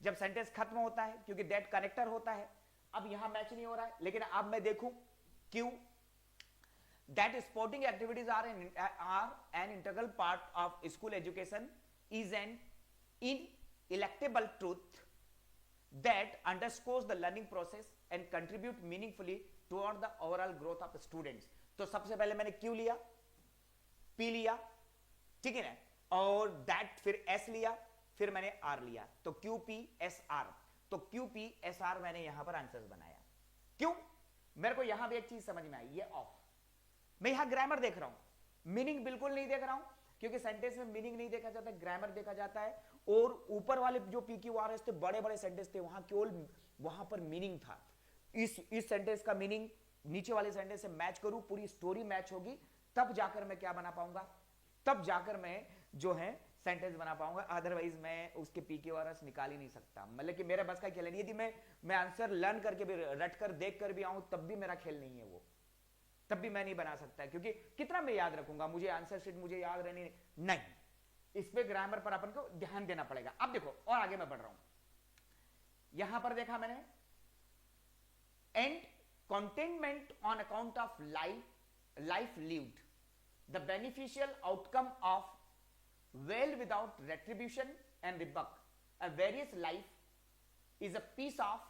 जब सेंटेंस खत्म होता है क्योंकि दैट कनेक्टर होता है अब यहां मैच नहीं हो रहा है लेकिन अब मैं देखूं क्यों that sporting activities are an integral part of school education is an ineluctable truth that underscores the learning process and contribute meaningfully toward the overall growth of students. तो सबसे पहले मैंने Q लिया, P लिया, ठीक है ना, और that फिर S लिया, फिर मैंने R लिया, तो Q P S R, तो Q P S R मैंने यहां पर आंसर्स बनाया. क्यों? मेरे को यहां भी एक चीज समझ में आई, ये ऑफ. मैं यहां ग्रामर देख रहा हूं, मीनिंग बिल्कुल नहीं देख रहा हूं क्योंकि सेंटेंस में मीनिंग नहीं देखा जाता, ग्रामर देखा जाता है. और ऊपर वाले जो PQRS थे, बड़े बड़े सेंटेंस थे, वहां केवल वहां पर मीनिंग था. इस सेंटेंस का मीनिंग नीचे वाले सेंटेंस से मैच करूं, पूरी स्टोरी मैच होगी, तब जाकर मैं क्या बना पाऊंगा, तब जाकर मैं जो है सेंटेंस बना पाऊंगा. अदरवाइज मैं उसके PQRS निकाल ही नहीं सकता. मतलब कि मेरे बस का खेल नहीं. यदि मैं आंसर लर्न करके भी, रट कर, देख कर भी आऊं, तब भी मेरा खेल नहीं है वो, तब भी मैं नहीं बना सकता क्योंकि कितना मैं याद रखूंगा, मुझे आंसर शीट मुझे याद रहनी नहीं. इस पे ग्रामर पर अपन को ध्यान देना पड़ेगा. अब देखो और आगे मैं बढ़ रहा हूं. यहां पर देखा मैंने and containment on account of life lived, the beneficial outcome of well without retribution and rebuke, a various life is a piece of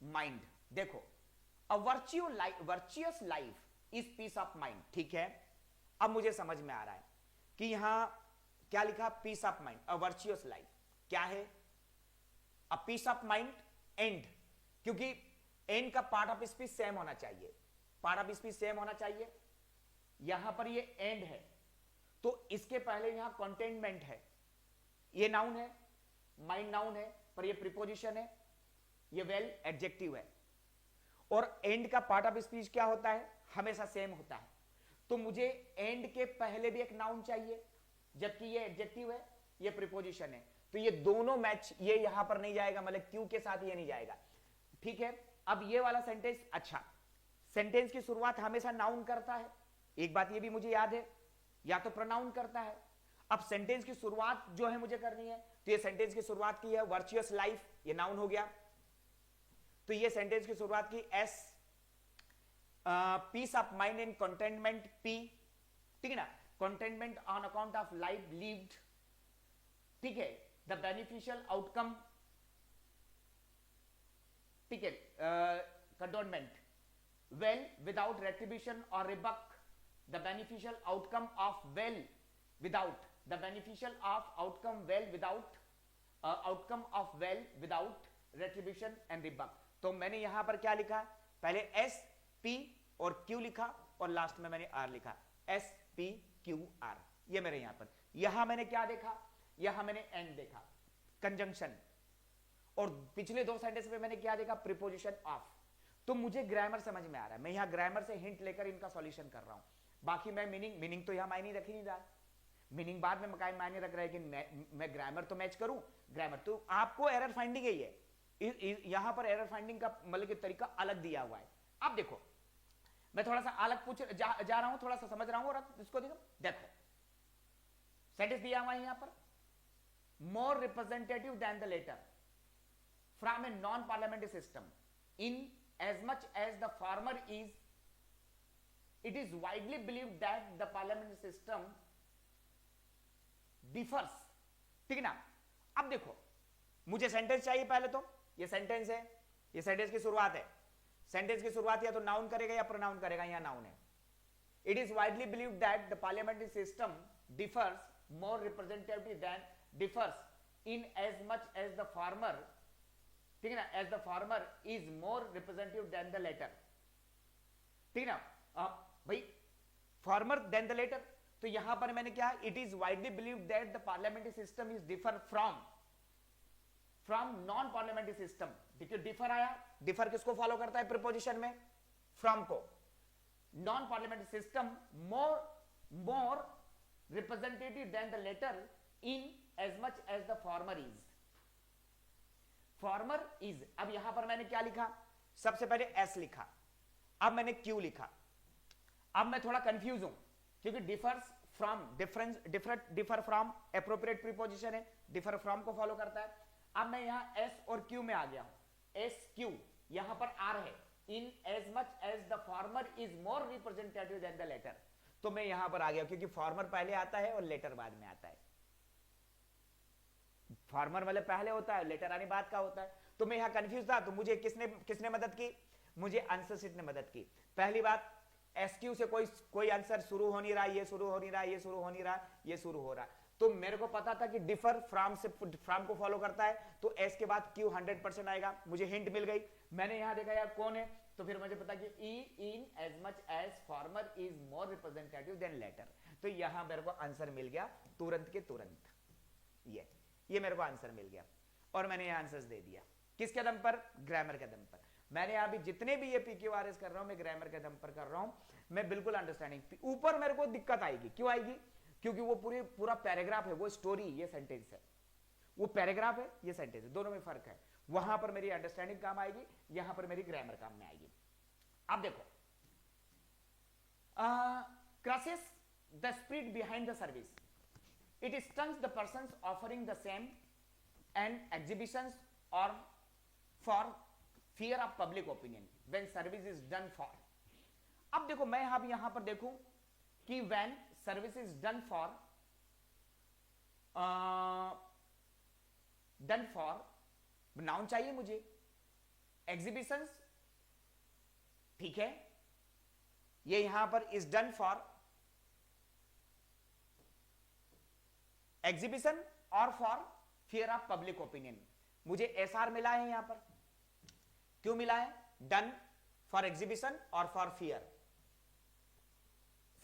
mind. देखो, a virtuous life is peace of mind. ठीक है, अब मुझे समझ में आ रहा है कि यहां क्या लिखा, peace of mind, a virtuous life क्या है, a piece of mind and, क्योंकि एंड का पार्ट ऑफ स्पीच सेम होना चाहिए, पार्ट ऑफ स्पीच सेम होना चाहिए. यहां पर ये एंड है तो इसके पहले यहां कंटेनमेंट है, ये नाउन है, माइंड नाउन है, पर ये प्रीपोजिशन है, ये वेल एडजेक्टिव है. और एंड का पार्ट ऑफ स्पीच क्या होता है, हमेशा सेम होता है. तो मुझे एंड के पहले भी एक नाउन चाहिए, जबकि ये एडजेक्टिव है, ये प्रीपोजिशन है. तो ये दोनों मैच, ये यहां पर नहीं जाएगा, मतलब क्यू के साथ ये नहीं जाएगा. ठीक है, अब ये वाला सेंटेंस, अच्छा, सेंटेंस की शुरुआत हमेशा नाउन करता है, एक बात ये भी मुझे याद है, या तो प्रोनाउन करता है. अब सेंटेंस की शुरुआत जो है मुझे करनी है, तो ये सेंटेंस की शुरुआत की है वर्चुअस लाइफ, ये नाउन हो गया. तो ये सेंटेंस की शुरुआत की एस, peace of mind and contentment पी, ठीक है ना, contentment on account of life lived, ठीक है, द बेनिफिशियल आउटकम, ठीक है, कंटेनमेंट वेल विदाउट रेट्रीब्यूशन और rebuke, the beneficial outcome of well without, the beneficial of outcome well without, outcome of well without retribution and rebuke. तो मैंने यहां पर क्या लिखा, पहले एस पी और क्यू लिखा और लास्ट में मैंने आर लिखा, एस पी क्यू आर. ये मेरे यहां पर, यहां मैंने क्या देखा, यहां मैंने एंड देखा, कंजंक्शन. और पिछले दो सेंटेंस में मैंने क्या देखा, प्रीपोजिशन ऑफ. तो मुझे ग्रामर समझ में आ रहा है, मैं यहां ग्रामर से हिंट लेकर इनका सॉल्यूशन कर रहा हूं. बाकी मैं मीनिंग तो यहां मायने रख ही नहीं रहा, मीनिंग बाद में मायने रख रहा है कि मैं ग्रामर तो मैच करूं. ग्रामर तो आपको एरर फाइंडिंग है, ये यहां पर एरर फाइंडिंग का मतलब कि तरीका अलग दिया हुआ है. अब देखो, मैं थोड़ा सा अलग जा रहा हूं, थोड़ा सा समझ रहा हूं, और इसको देखो सेंटेंस दिया हुआ है यहां पर, more representative than the latter from a non parliamentary system in as much as the former is, it is widely believed that the parliamentary system differs. ठीक है ना. अब देखो, मुझे सेंटेंस चाहिए पहले, तो ये सेंटेंस है, ये सेंटेंस की शुरुआत है. सेंटेंस की शुरुआत या तो नाउन करेगा या प्रोनाउन करेगा, यहां नाउन है. It is widely believed that the parliamentary system differs more representative than, differs in as much as the former, ठीक है ना, as the former is more representative than the latter, ठीक है ना भाई, फार्मर देन द लेटर। तो यहां पर मैंने क्या, it is widely believe that the parliamentary system is differ from non parliamentary system. देखिए डिफर आया, डिफर किसको फॉलो करता है प्रीपोजिशन में, फ्रॉम को। Non parliamentary system more representative than the latter in as much as the former is, former is. अब यहां पर मैंने क्या लिखा, सबसे पहले एस लिखा, अब मैंने क्यू लिखा। अब मैं थोड़ा कंफ्यूज हूं क्योंकि differs from, differ from appropriate preposition है, डिफर फ्रॉम को फॉलो करता है। अब मैं यहां एस और क्यू में आ गया हूं, एस क्यू, यहां पर आर है, in as much as the former is more representative than the latter. तो मैं यहां पर आ गया क्योंकि फार्मर पहले आता है और लेटर बाद में आता है। फार्मर वाले पहले होता है, लेटर आने बाद का होता है। तो मैं यहां कंफ्यूज था, तो मुझे किसने मदद की, मुझे आंसर शीट ने मदद की। पहली बात, एसक्यू से कोई आंसर शुरू हो नहीं रहा, ये शुरू हो नहीं रहा, ये शुरू हो नहीं रहा, ये शुरू हो रहा। तो मेरे को पता था कि डिफर फ्रॉम से, फ्रॉम को फॉलो करता है, तो एस के बाद क्यू 100% आएगा। मुझे हिंट मिल गई, मैंने यहां देखा यार कौन है, तो फिर मुझे पता कि E in as much as former is more representative than latter. तो यहां मेरे को आंसर मिल गया तुरंत के तुरंत, ये मेरे को आंसर मिल गया और मैंने यह आंसर दे दिया। किसके दम पर, ग्रामर के दम पर। मैंने अभी जितने भी ये पीक्यूआरएस कर रहा हूं, मैं ग्रामर के दम पर कर रहा हूं, मैं बिल्कुल अंडरस्टैंडिंग। ऊपर मेरे को दिक्कत आएगी, क्यों आएगी, क्योंकि वो पूरा पैराग्राफ है, वो स्टोरी, ये सेंटेंस है, वो पैराग्राफ है, ये सेंटेंस है, दोनों में फर्क है। वहां पर मेरी अंडरस्टैंडिंग काम आएगी, यहां पर मेरी ग्रामर काम में आएगी। अब देखो, crosses the spirit behind the service, it stunts the persons offering the same and exhibitions or for fear of public opinion when service is done for। अब देखो मैं यहां पर देखूं कि when service is done for noun चाहिए मुझे, exhibitions ठीक है, ये यहां पर is done for एग्जीबिशन और for fear of public opinion. मुझे एसआर मिला है यहां पर, क्यों मिला है, डन फॉर एग्जीबिशन और for fear,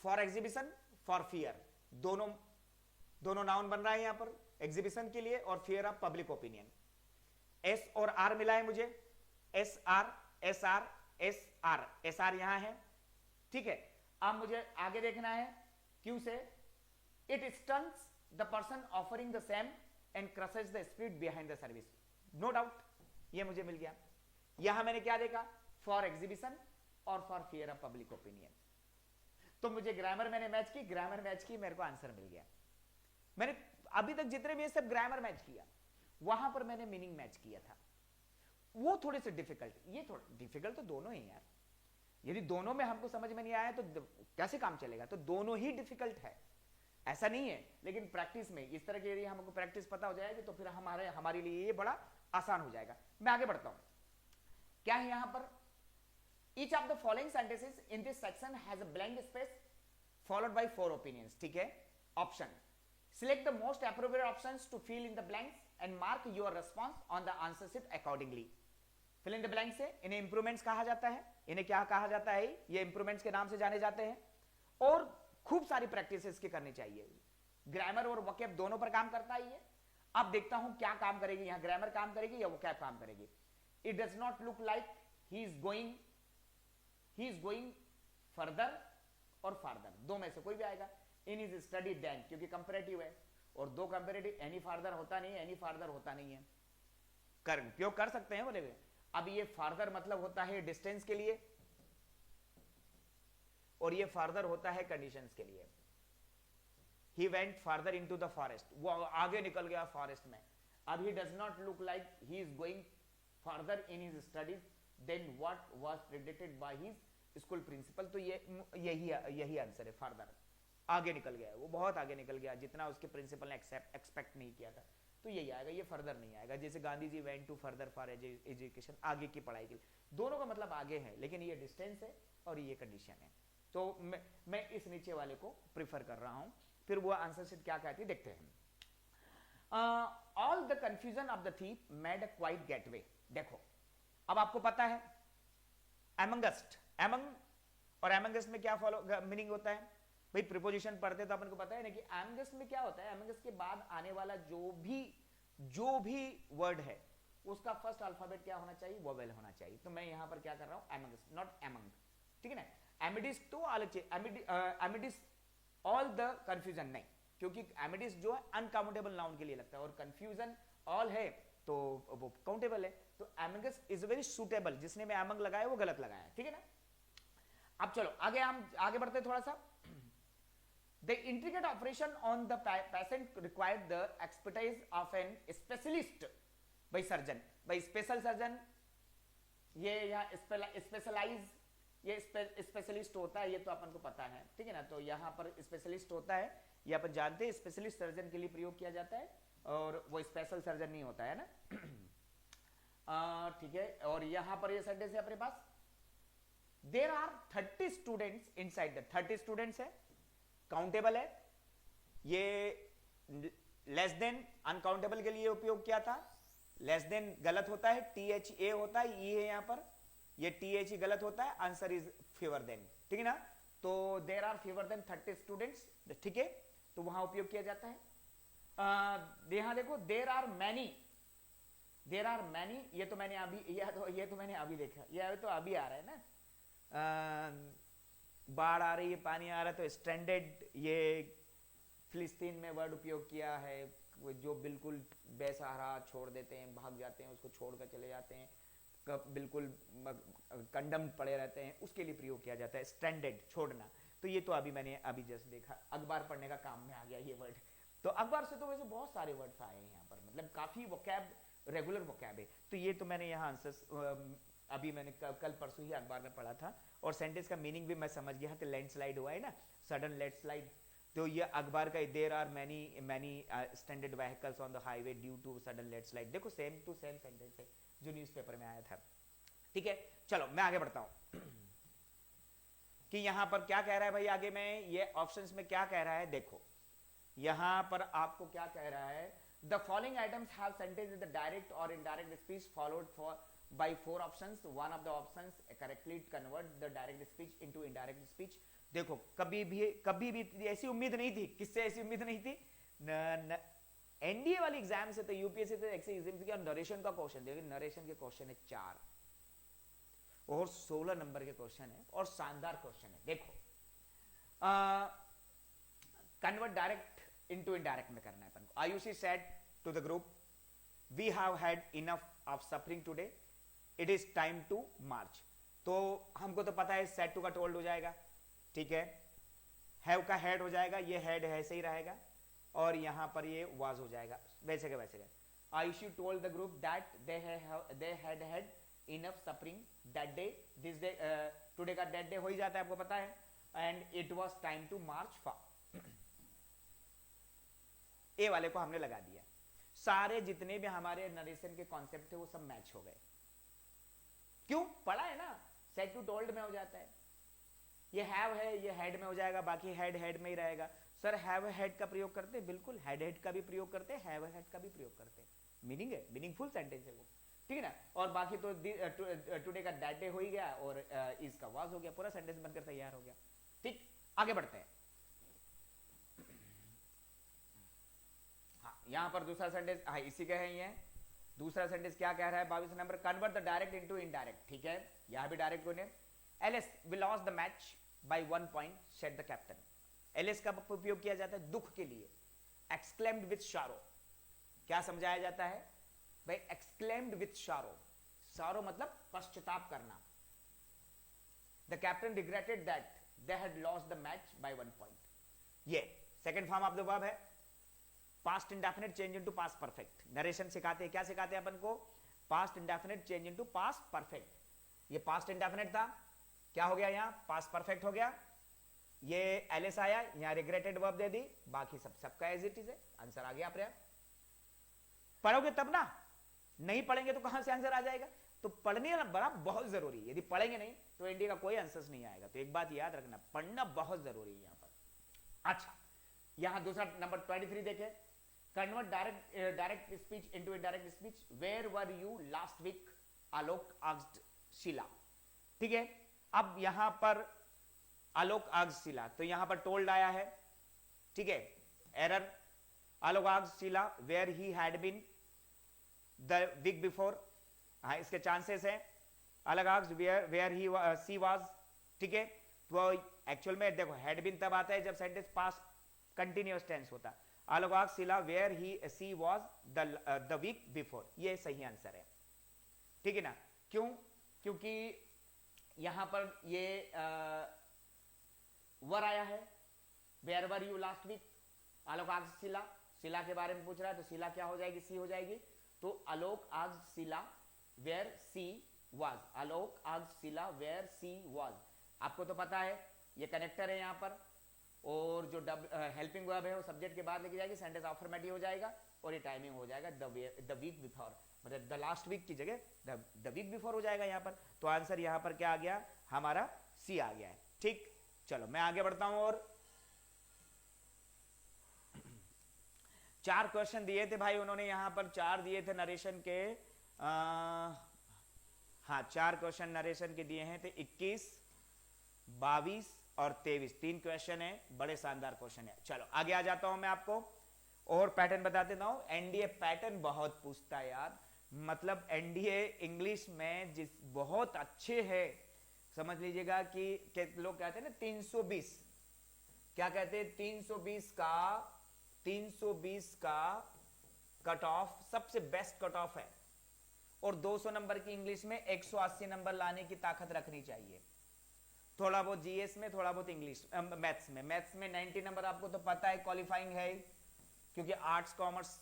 for exhibition for fear, दोनों नाउन बन रहा है यहां पर, एग्जीबिशन के लिए और fear of public opinion. S और आर मिला है मुझे, S R S R S R, S R यहां है, ठीक है। अब मुझे आगे देखना है, क्यों से, it स्टन्स the person offering the same and crushes the spirit behind the service, no doubt, ये मुझे मिल गया। यहां मैंने क्या देखा, फॉर एग्जीबिशन और for fear of public opinion. तो मुझे ग्रामर मैंने मैच की, ग्रामर मैच की, मेरे को आंसर मिल गया। मैंने अभी तक जितने भी सब ग्रामर मैच किया, वहां पर मैंने मीनिंग मैच किया था, वो थोड़े से डिफिकल्ट, ये थोड़ा डिफिकल्ट तो दोनों ही यार। यदि दोनों में हमको समझ में नहीं आया तो कैसे काम चलेगा, तो दोनों ही डिफिकल्ट है, ऐसा नहीं है। लेकिन प्रैक्टिस में इस तरह की यदि हमको प्रैक्टिस पता हो जाएगी तो फिर हमारे लिए ये बड़ा आसान हो जाएगा। मैं आगे बढ़ता हूं, क्या है यहां पर, each of the following sentences in this section has a blank space followed by 4 opinions, ठीक है। Option, select the most appropriate options to fill in the blanks and mark your response on the answer sheet accordingly. Fill in the blanks से इन्हें improvements कहा जाता है, इन्हें क्या कहा जाता है, ये इंप्रूवमेंट्स के नाम से जाने जाते हैं। और खूब सारी प्रैक्टिस इसकी करनी चाहिए, ग्रामर और वोकैब दोनों पर काम करता है ये। अब देखता हूं क्या काम करेगी, यहां ग्रामर काम करेगी या वोकैब काम करेगी। It does not look like he is going further और फार्दर, दो में से कोई भी आएगा। इन इज स्टडी देन, क्योंकि कंपैरेटिव है, और दो कंपैरेटिव, एनी फार्दर होता नहीं है, एनी फार्दर होता नहीं है, उपयोग कर सकते हैं बोले। अब ये फार्दर मतलब होता है डिस्टेंस के लिए, और ये फार्दर होता है कंडीशंस के लिए। He went farther into the forest, वो आगे निकल गया फॉरेस्ट में। अब he does not look like he is going further in his studies than what was predicted by his school principal। तो यही आंसर है, फार्दर, आगे निकल गया, वो बहुत आगे निकल गया, जितना उसके प्रिंसिपल ने एक्सपेक्ट नहीं किया था। तो यही आएगा, ये फर्दर नहीं आएगा। जैसे Gandhi ji went to further for education, आगे की पढ़ाई के लिए, दोनों का मतलब आगे है, लेकिन ये डिस्टेंस है और ये कंडीशन है। तो मैं इस नीचे वाले को प्रिफर कर रहा हूं। फिर वो आंसर शीट क्या कहती है देखते हैं। All the confusion of the thief made a quite gateway. देखो अब आपको पता है एमंगस्ट, एमंग और एमंगस्ट में क्या फॉलो मीनिंग होता है भाई, प्रीपोजिशन पढ़ते तो अपन को पता है ना कि एमंगस्ट में क्या होता है, एमंगस्ट के बाद आने वाला जो भी वर्ड है उसका फर्स्ट अल्फाबेट क्या होना चाहिए, वोवेल होना चाहिए। तो मैं यहां पर क्या कर रहा हूं, एमंगस्ट नॉट एमंग, ठीक है ना। एमिडिस तो अलग चाहिए, एमिडिस ऑल द कंफ्यूजन नहीं, क्योंकि एमिडिस जो है अनकाउंटेबल नाउन के लिए लगता है और कंफ्यूजन ऑल है तो वो काउंटेबल है। तो एमंगस इज वेरी सुटेबल, जिसने में एमंग लगाया वो गलत लगाया, ठीक है ना। अब चलो आगे, हम आगे बढ़ते थोड़ा सा। The intricate operation on the patient required the expertise of an specialist, by surgeon, by special surgeon, ये यहाँ स्पेशलाइज, ये स्पेशलिस्ट होता है, ये तो अपन को पता है, ठीक है ना। तो यहाँ पर स्पेशलिस्ट होता है, ये अपन जानते हैं, स्पेशलिस्ट सर्जन के लिए प्रयोग किया जाता है और वो स्पेशल सर्जन नहीं होता है ना। ठीक है, और यहाँ पर ये सेंटेंस है अपने पास, there are 30 students inside the, 30 students है, काउंटेबल है, ये लेस देन अनकाउंटेबल के लिए उपयोग किया था। लेस देन गलत होता है, THA होता है, ई है यहां पर, ये TH गलत होता है, आंसर इज फेवर देन, ठीक है ना। तो there are fewer than 30 students, ठीक है, तो वहां उपयोग किया जाता है। यहां देखो there are many, there are many, ये तो मैंने अभी, ये तो मैंने अभी देखा, ये तो अभी आ रहा है ना। बाढ़ आ रही है, पानी आ रहा है, तो स्ट्रैंडेड, ये फिलिस्तीन में वर्ड उपयोग किया है, जो बिल्कुल बेसहारा छोड़ देते हैं, भाग जाते हैं, उसको छोड़कर चले जाते हैं, बिल्कुल कंडम पड़े रहते हैं, उसके लिए प्रयोग किया जाता है स्ट्रैंडेड, छोड़ना। तो ये तो अभी मैंने अभी जस्ट देखा, अखबार पढ़ने का काम में आ गया ये वर्ड। तो अखबार से तो वैसे बहुत सारे वर्ड्स आए हैं यहाँ पर, मतलब काफी वोकैब, रेगुलर वोकैब है। तो ये तो मैंने यहाँ आंसर अभी मैंने कल परसों ही अखबार में पढ़ा था, और सेंटेंस का मीनिंग भी मैं समझ गया था। लैंडस्लाइड हुआ है ना, सडन लैंडस्लाइड, तो ये अखबार का there are many standard vehicles on the highway due to sudden landslide. देखो सेम टू सेम सेंटेंस है जो न्यूज़पेपर में आया था, ठीक है। चलो मैं आगे बढ़ता हूं कि यहां पर क्या कह रहा है भाई, आगे में ये ऑप्शंस में क्या कह रहा है, देखो यहां पर आपको क्या कह रहा है, the following items have sentence in the direct और indirect speech followed for by 4 options, one of the options correctly convert the direct speech into indirect speech। देखो कभी भी ऐसी उम्मीद नहीं थी, किससे ऐसी उम्मीद नहीं थी, एनडीए वाली एग्जाम से, तो यूपीएससी से एग्जाम के नरेशन का क्वेश्चन, देखिए नरेशन के क्वेश्चन है 4 और 16 नंबर के क्वेश्चन है और शानदार क्वेश्चन है। देखो कन्वर्ट डायरेक्ट इनटू इनडायरेक्ट में करना है अपन को। Ayushi said to the group, we have had enough of suffering today, it is time to march. तो हमको तो पता है सेट टू का टोल्ड हो जाएगा, ठीक है, हैव का हेड हो जाएगा, ये हेड ऐसे ही रहेगा और यहां पर ये वाज हो जाएगा, वैसे के वैसे। Ayushi told the group that they had had enough suffering that day, this day, today का दैट डे हो ही जाता है, आपको पता है, and it was time to march for. A वाले को हमने लगा दिया, सारे जितने भी हमारे नरेशन के कॉन्सेप्ट थे वो सब मैच हो गए। क्यों? पढ़ा है ना, सेट टू टोल्ड में हो जाता है, ये हैव है, ये हेड में हो जाएगा, बाकी हेड में ही रहेगा। सर हैव हेड का प्रयोग करते, बिल्कुल हेड का भी प्रयोग करते, हैव हेड का भी प्रयोग करते, मीनिंग है, मीनिंगफुल सेंटेंस है वो, ठीक है ना। और बाकी तो टुडे का दैट डे हो ही गया और इसका वाज हो गया, पूरा सेंटेंस बनकर तैयार हो गया, ठीक। आगे बढ़ते हैं। हाँ, यहां पर दूसरा सेंटेंस, हाँ इसी का है ये, दूसरा सेंटेंस क्या कह रहा है, 22 number, convert the direct into indirect, ठीक है, यहां भी डायरेक्ट को ने। Alas we lost the match by 1 point said the captain. Alas का उपयोग किया जाता है दुख के लिए, एक्सक्लेम्ड विथ शारो। क्या समझाया जाता है भाई, एक्सक्लेम्ड विथ शारो, शारो मतलब पश्चाताप करना। The captain regretted that they had lost the match by 1 point. ये second form of the verb है, past indefinite change into past perfect. Narration सिखाते हैं, क्या सिखाते हैं अपन को, past indefinite change into past perfect. ये पास्ट इंडेफिनिट था, क्या हो गया यहाँ, पास्ट परफेक्ट हो गया। ये एलएस आया, यहाँ रिग्रेटेड वर्ब दे दी, बाकी सबका एज इट इज है, आंसर आ गया। आप पढ़ोगे तब ना, नहीं पढ़ेंगे तो कहां से आंसर आ जाएगा। तो पढ़ने वाला बड़ा बहुत जरूरी है, यदि पढ़ेंगे नहीं तो इंडिया का कोई आंसर नहीं आएगा। तो एक बात याद रखना, पढ़ना बहुत जरूरी है यहाँ पर। अच्छा, यहां दूसरा नंबर 23 देखे, convert direct speech into indirect speech, where were you last week, Alok asked Sheela. ठीक है, अब यहां पर आलोक आस्क्ड शीला, तो यहां पर टोल्ड आया है, ठीक है, error, Alok asked Sheela where he had been the week before, हाँ इसके चांसेस है, Alok asked where he she was, ठीक है, तो एक्चुअल में देखो हैड बीन तब आता है जब सेंटेंस पास्ट कंटिन्यूअस टेंस होता, Alok asked Sheela where he she was the week before, ये सही आंसर है, ठीक है ना। क्यों? क्योंकि यहां पर ये वर आया है, where were you last week, Alok asked Sheela, Sheela के बारे में पूछ रहा है, तो शीला क्या हो जाएगी, सी हो जाएगी, तो Alok asked Sheela where she was, Alok asked Sheela where she was. आपको तो पता है ये कनेक्टर है यहां पर, और जो हेल्पिंग वर्ब है वो सब्जेक्ट के बाद लेके जाएगी, सेंटेंस अफर्मेटिव हो जाएगा, और ये टाइमिंग हो जाएगा द वीक बिफोर, मतलब द लास्ट वीक की जगह द वीक बिफोर हो जाएगा यहां पर, तो आंसर यहां पर क्या आ गया, हमारा सी आ गया है। ठीक, चलो मैं आगे बढ़ता हूं, और 4 क्वेश्चन दिए थे भाई उन्होंने, यहां पर 4 दिए थे नरेशन के, हाँ 4 क्वेश्चन नरेशन के दिए हैं, तो 21, 22 और 23, 3 क्वेश्चन है, बड़े शानदार क्वेश्चन है। चलो आगे आ जाता हूं मैं आपको, और पैटर्न बता देता हूं, एनडीए पैटर्न बहुत पूछता है यार, मतलब एनडीए इंग्लिश में जिस बहुत अच्छे है, समझ लीजिएगा कि लोग कहते हैं ना 320, क्या कहते हैं 320 का कट ऑफ सबसे बेस्ट कट ऑफ है, और 200 नंबर की इंग्लिश में 180 नंबर लाने की ताकत रखनी चाहिए, थोड़ा बहुत जीएस में, थोड़ा बहुत इंग्लिश मैथ्स में 90 नंबर आपको तो पता है क्वालिफाइंग है, क्योंकि आर्ट्स कॉमर्स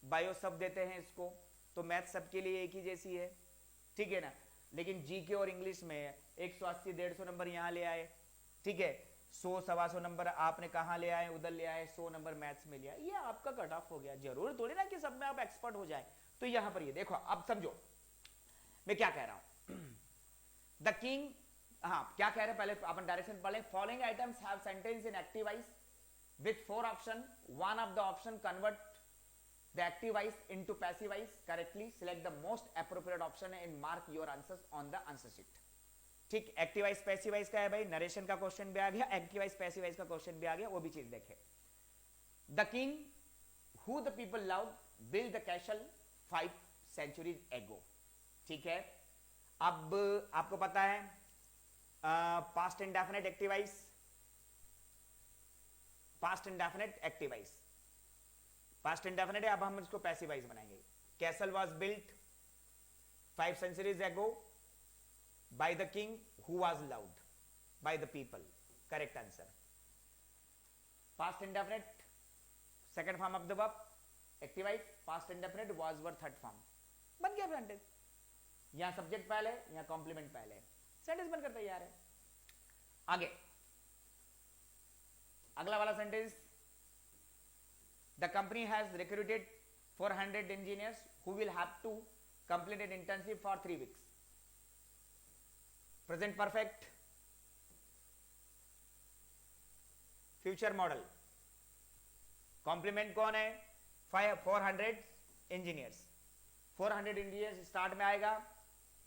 बायो सब देते हैं इसको, तो मैथ्स सबके लिए एक ही जैसी है, ठीक है ना। लेकिन जीके और इंग्लिश में 180 150 नंबर यहां ले आए, ठीक है, 100 125 नंबर आपने कहां ले आए, उधर ले आए, 100 नंबर मैथ्स में ले आए, ये आपका कट ऑफ हो गया। जरूर थोड़ी ना कि सब में आप एक्सपर्ट हो जाए, तो यहां पर ये देखो, अब समझो मैं क्या कह रहा हूं, द किंग, हाँ क्या कह रहे हैं, पहले अपन डायरेक्शन पढ़ लें, following items have sentence in active voice with 4 option, one of the option convert the active voice into passive voice correctly, select the most appropriate option and mark your answers on the answer sheet। ठीक, active voice passive voice का है भाई, narration का question भी आ गया, active voice passive voice का question भी आ गया, वो भी चीज देखे। The king who the people love build the castle 5 centuries ago, ठीक है। अब आपको पता है past indefinite active voice, past indefinite active voice, past indefinite है, अब हम इसको पैसिव वॉइस बनाएंगे। Castle was built 5 centuries ago by the king who was loved by the people, correct answer। past indefinite second form of the verb active voice, past indefinite was verb third form, बन गया sentence, यहां subject पहले, यहां complement पहले, sentence बनकर तैयार है। आगे अगला वाला sentence, the company has recruited 400 engineers who will have to complete an internship for 3 weeks, present perfect, future model, complement कौन है, 400 engineers, 400 engineers स्टार्ट में आएगा,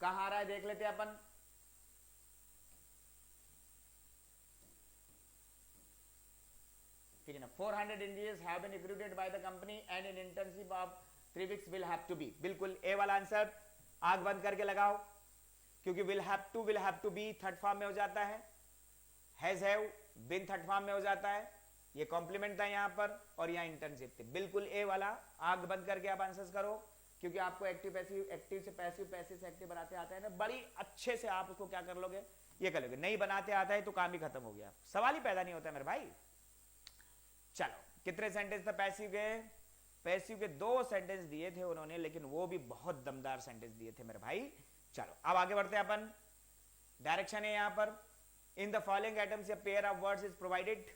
कहां आ रहा है देख लेते हैं अपन, ठीक है ना। 400 engineers have been recruited by the company and an internship of 3 weeks will have to be, बिल्कुल ए वाला आंसर, आग बंद करके लगाओ, क्योंकि will have to be third form में हो जाता है, has have been third form में हो जाता है, ये कॉम्प्लीमेंट था यहां पर, और यहां इंटर्नशिप थी, बिल्कुल ए वाला, आग बंद करके आप आंसर करो, क्योंकि आपको एक्टिव पैसिव, एक्टिव से पैसिव, पैसिव से एक्टिव बनाते आता है ना, बड़ी अच्छे से आप उसको क्या कर लोगे, ये कर लोगे, नहीं बनाते आता है तो काम ही खत्म हो गया, सवाल ही पैदा नहीं होता मेरे भाई। चलो कितने सेंटेंस थे पैसिव के, पैसिव के 2 सेंटेंस दिए थे उन्होंने, लेकिन वो भी बहुत दमदार सेंटेंस दिए थे मेरे भाई। चलो अब आगे बढ़ते हैं अपन, डायरेक्शन है यहां पर, इन the following items a pair of words is provided,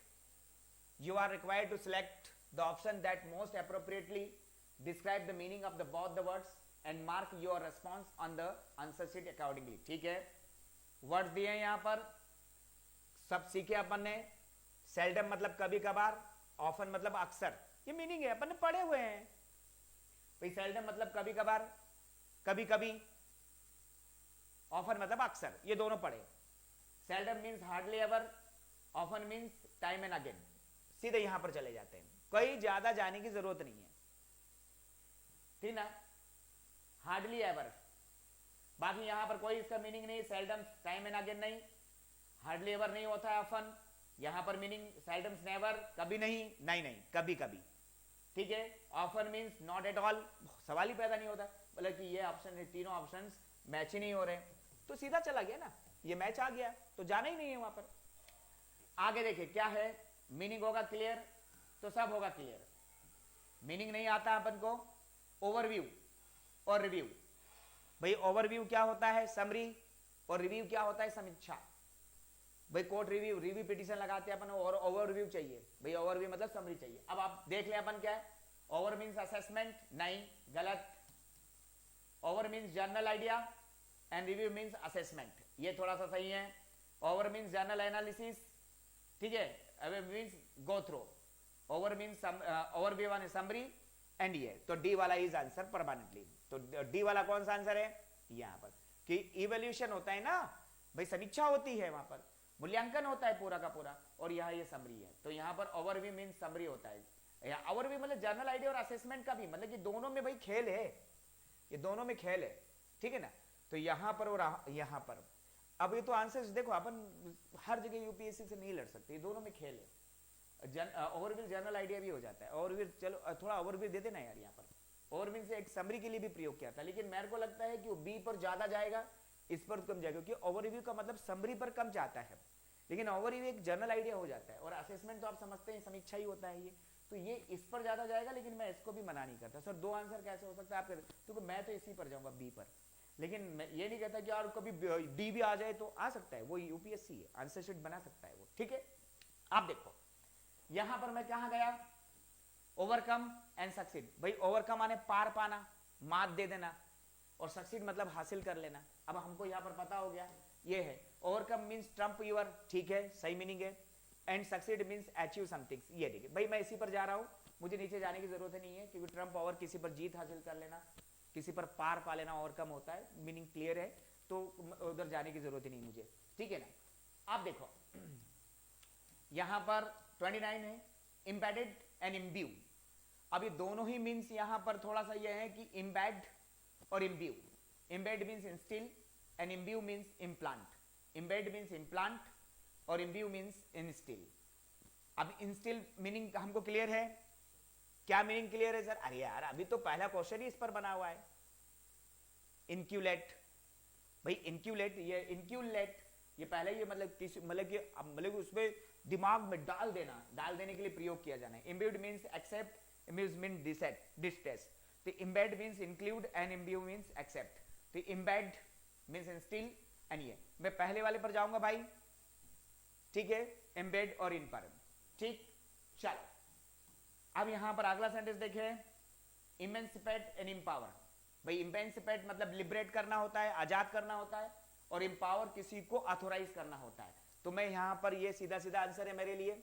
you are required to select the option that most appropriately describe the meaning of the both the words and mark your response on the answer sheet accordingly, ठीक है। Words दिए हैं यहां पर, सब सीखे अपन ने, seldom मतलब कभी कभार, ऑफन मतलब अक्सर, ये मीनिंग है, अपन ने पढ़े हुए हैं भाई। सेल्डम मतलब कभी कभार, कभी कभी, ऑफन मतलब अक्सर, ये दोनों पढ़े। Seldom means hardly ever, often means time and again. सीधे यहां पर चले जाते हैं, कोई ज्यादा जाने की जरूरत नहीं है, ठीक ना। हार्डली एवर, बाकी यहां पर कोई इसका मीनिंग नहीं। सेल्डम टाइम एंड अगेन नहीं, हार्डली एवर नहीं होता है ऑफन। यहां पर मीनिंग सेल्डम नेवर, कभी नहीं, नहीं नहीं कभी कभी, ठीक है। Often means not at all, सवाल ही पैदा नहीं होता, मतलब कि ये ऑप्शन, तीनों ऑप्शंस मैच ही नहीं हो रहे, तो सीधा चला गया ना, ये मैच आ गया तो जाना ही नहीं है वहां पर। आगे देखिए क्या है, मीनिंग होगा क्लियर तो सब होगा क्लियर। मीनिंग नहीं आता अपन को, ओवरव्यू और रिव्यू। भाई ओवरव्यू क्या होता है, समरी, और रिव्यू क्या होता है, समीक्षा। भाई कोर्ट रिव्यू, रिव्यू पिटीशन लगाते हैं अपन, और ओवरव्यू चाहिए। भाई ओवरव्यू मतलब समरी चाहिए। अब आप देख ले अपन क्या है, ओवर मीन्स असेसमेंट, नहीं गलत। Over means general idea and review means assessment, ये थोड़ा सा सही है। ओवर मीन्स जनरल एनालिसिस, ठीक है, अब means go through. Over means overview one summary and ये, तो डी वाला इज आंसर परमानेंटली। तो डी वाला कौन सा आंसर है, यहां पर कि इवोल्यूशन होता है ना भाई, समीक्षा होती है वहां पर, मूल्यांकन होता है पूरा का पूरा, और यहां ये समरी है। तो यहां पर ओवरव्यू मीन्स समरी होता है। ओवरव्यू मतलब जनरल आइडिया और असेसमेंट का भी, मतलब कि दोनों में भाई खेल है, ये दोनों में खेल है, ठीक है ना। तो यहां पर और यहां पर, अब ये तो आंसर्स देखो, अपन हर जगह यूपीएससी से नहीं लड़ सकते, ये दोनों में खेल है। ओवरव्यू जनरल आइडिया भी हो जाता है, ओवरव्यू चलो थोड़ा ओवरव्यू दे देना यार। यहाँ पर ओवरव्यू से एक समरी के लिए भी प्रयोग किया था, लेकिन मेरे को लगता है कि वो बी पर ज्यादा जाएगा, इस पर कम जाएगा, क्योंकि ओवरव्यू का मतलब समरी पर कम जाता है, लेकिन ओवरव्यू एक जनरल आइडिया हो जाता है, और असेसमेंट तो आप समझते हैं समीक्षा ही होता है ये, तो ये इस पर ज्यादा जाएगा। लेकिन मैं इसको भी मना नहीं करता सर, दो आंसर कैसे हो सकता है आपके, क्योंकि मैं तो इसी पर जाऊंगा, बी पर। लेकिन मैं ये नहीं कहता कि यार कभी डी भी आ जाए, तो आ सकता है, वो यूपीएससी है, आंसर शीट बना सकता है वो, ठीक है। आप देखो यहां पर मैं कहां गया, ओवरकम एंड सक्सीड। भाई ओवरकम माने पार पाना, मात दे देना, और सक्सीड मतलब हासिल कर लेना। अब हमको यहां पर पता हो गया ये है, ओवरकम मींस ट्रम्प यूर, ठीक है, सही मीनिंग है। And succeed means achieve something, ये देखिए भाई मैं इसी पर जा रहा हूं, मुझे नीचे जाने की जरूरत नहीं है, क्योंकि ट्रम्प ओवर किसी पर जीत हासिल कर लेना, किसी पर पार पा लेना ओवरकम होता है, मीनिंग क्लियर है, तो उधर जाने की जरूरत ही नहीं मुझे, ठीक है ना। आप देखो यहां पर 29 है, इम्बेडेड एंड इम्ब्यू। अब ये दोनों ही मीन्स यहां पर थोड़ा सा ये है कि इम्बेड और imbue. Embed means instil and imbue means implant. Embed means implant और इम्ब्यू मीन्स इंस्टिल। अब इंस्टिल मीनिंग हमको क्लियर है, क्या मीनिंग क्लियर है सर, अरे यार अभी तो पहला क्वेश्चन ही इस पर बना हुआ है, इनक्यूलेट। भाई इनक्यूलेट, ये इनक्यूलेट, ये पहले ही मतलब किसी मतलब उसमें दिमाग में डाल देना, डाल देने के लिए प्रयोग किया जाना है। Imbued means accept, imbues mean distaste, तो embed means include and imbue means accept. तो इम्बेड मीन्स इंस्टिल एंड ये, मैं पहले वाले पर जाऊंगा भाई, ठीक है, एम्बेड और इन पर, ठीक। चलो अब यहां पर अगला सेंटेंस देखें, इमेंसिपेट एंड एम्पावर। भाई इमेंसिपेट मतलब लिबरेट करना होता है, आजाद करना होता है, और एम्पावर किसी को ऑथोराइज करना होता है। तो मैं यहां पर ये सीधा सीधा आंसर है मेरे लिए,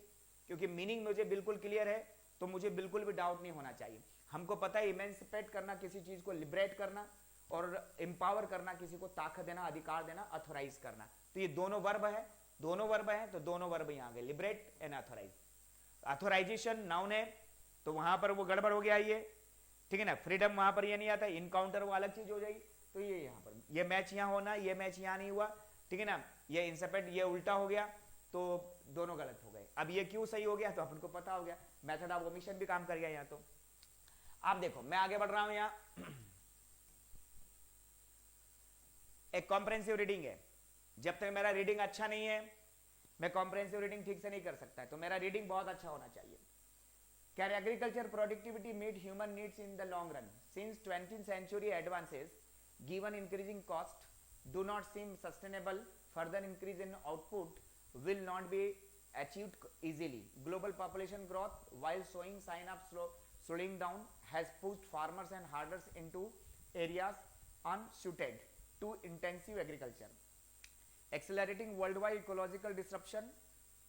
क्योंकि मीनिंग मुझे बिल्कुल क्लियर है, तो मुझे बिल्कुल भी डाउट नहीं होना चाहिए। हमको पता है इमेंसिपेट करना किसी चीज को लिबरेट करना, और एम्पावर करना किसी को ताकत देना, अधिकार देना, ऑथोराइज करना। तो ये दोनों वर्ब है, दोनों वर्ब है, तो दोनों वर्ब यहां आ गए, liberate and authorise. Authorisation noun है, तो वहां पर वो गड़बड़ हो गया ये, ठीक है ना। फ्रीडम वहां पर ये नहीं आता, इनकाउंटर वो अलग चीज हो जाएगी, तो ये यहां पर ये मैच यहां होना, ये मैच यहां नहीं हुआ, ठीक है ना। ये इंसेपेट ये उल्टा हो गया, तो दोनों गलत हो गए। अब ये क्यों सही हो गया, तो अपन को पता हो गया, मेथड ऑफ ओमिशन भी काम कर गया यहाँ। तो आप देखो मैं आगे बढ़ रहा हूं, यहाँ एक कॉम्प्रेहेंसिव रीडिंग है। जब तक मेरा रीडिंग अच्छा नहीं है, मैं कॉम्प्रेहेंसिव रीडिंग ठीक से नहीं कर सकता है, तो मेरा रीडिंग बहुत अच्छा होना चाहिए। Can agriculture productivity meet human needs in the long run? Since 20th century advances, given increasing cost, do not seem sustainable. Further increase in output will not be achieved easily. Global population growth, while showing sign of slowing down, has pushed farmers and herders into areas unsuited to intensive agriculture. Accelerating worldwide ecological disruption,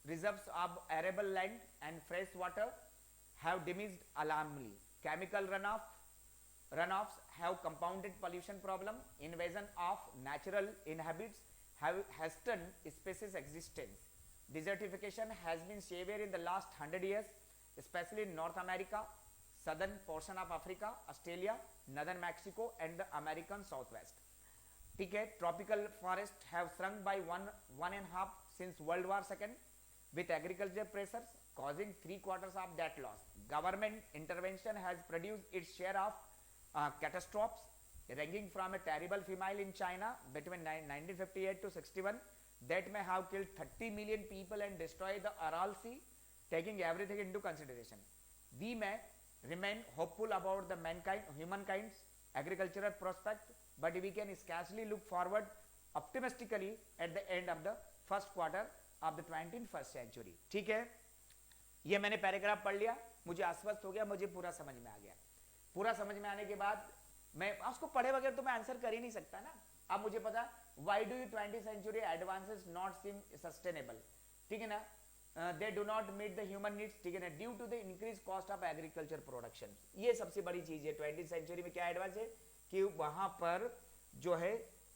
reserves of arable land and fresh water have diminished alarmingly. Chemical runoffs have compounded pollution problem. Invasion of natural inhabits have hastened species existence. Desertification has been severe in the last 100 years, especially in North America, southern portion of Africa, Australia, northern Mexico and the American Southwest. ठीक है, tropical forest have shrunk by one and half since world war second with agriculture pressures causing 3/4 of that loss. Government intervention has produced its share of catastrophes, ranging from a terrible famine in China between 1958 to 61 that may have killed 30 million people and destroyed the Aral Sea. Taking everything into consideration, we may remain hopeful about the humankind's agricultural prospect, but we can scarcely look forward optimistically at the end of the first quarter of the 21st century. ठीक है, ये मैंने paragraph पढ़ लिया, मुझे आश्वस्त हो गया, मुझे पूरा समझ में आ गया। पूरा समझ में आने के बाद मैं उसको पढ़े बगैर तो मैं आंसर कर ही नहीं सकता ना। अब मुझे पता why do you 20th century advances not seem sustainable, ठीक है ना, they do not meet the human needs, ठीक है ना, due to the increased cost of agriculture production. ये सबसे बड़ी चीज है 20th century में। क्या एडवांस है कि वहां पर जो है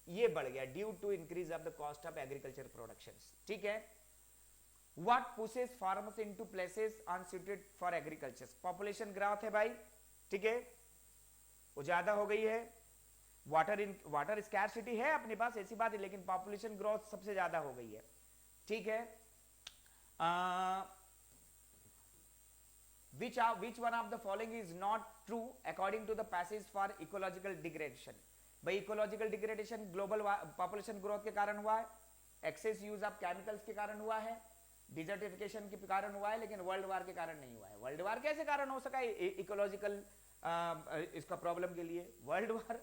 ये बढ़ गया due to increase of the cost of agriculture productions. ठीक है, what pushes farmers into places unsuited for agriculture? Population growth है भाई, ठीक है, वो ज्यादा हो गई है। वाटर स्कैर्सिटी है अपने पास, ऐसी बात है, लेकिन पॉपुलेशन ग्रोथ सबसे ज्यादा हो गई है। ठीक है, which one of the following is not true according to the passage for ecological degradation? भाई ecological degradation global population growth के कारण हुआ है, एक्सेस यूज ऑफ केमिकल्स के कारण हुआ है, डिजर्टिफिकेशन के कारण हुआ है, लेकिन वर्ल्ड वार के कारण नहीं हुआ है। वर्ल्ड वार कैसे कारण हो सका इकोलॉजिकल इसका प्रॉब्लम के लिए? वर्ल्ड वार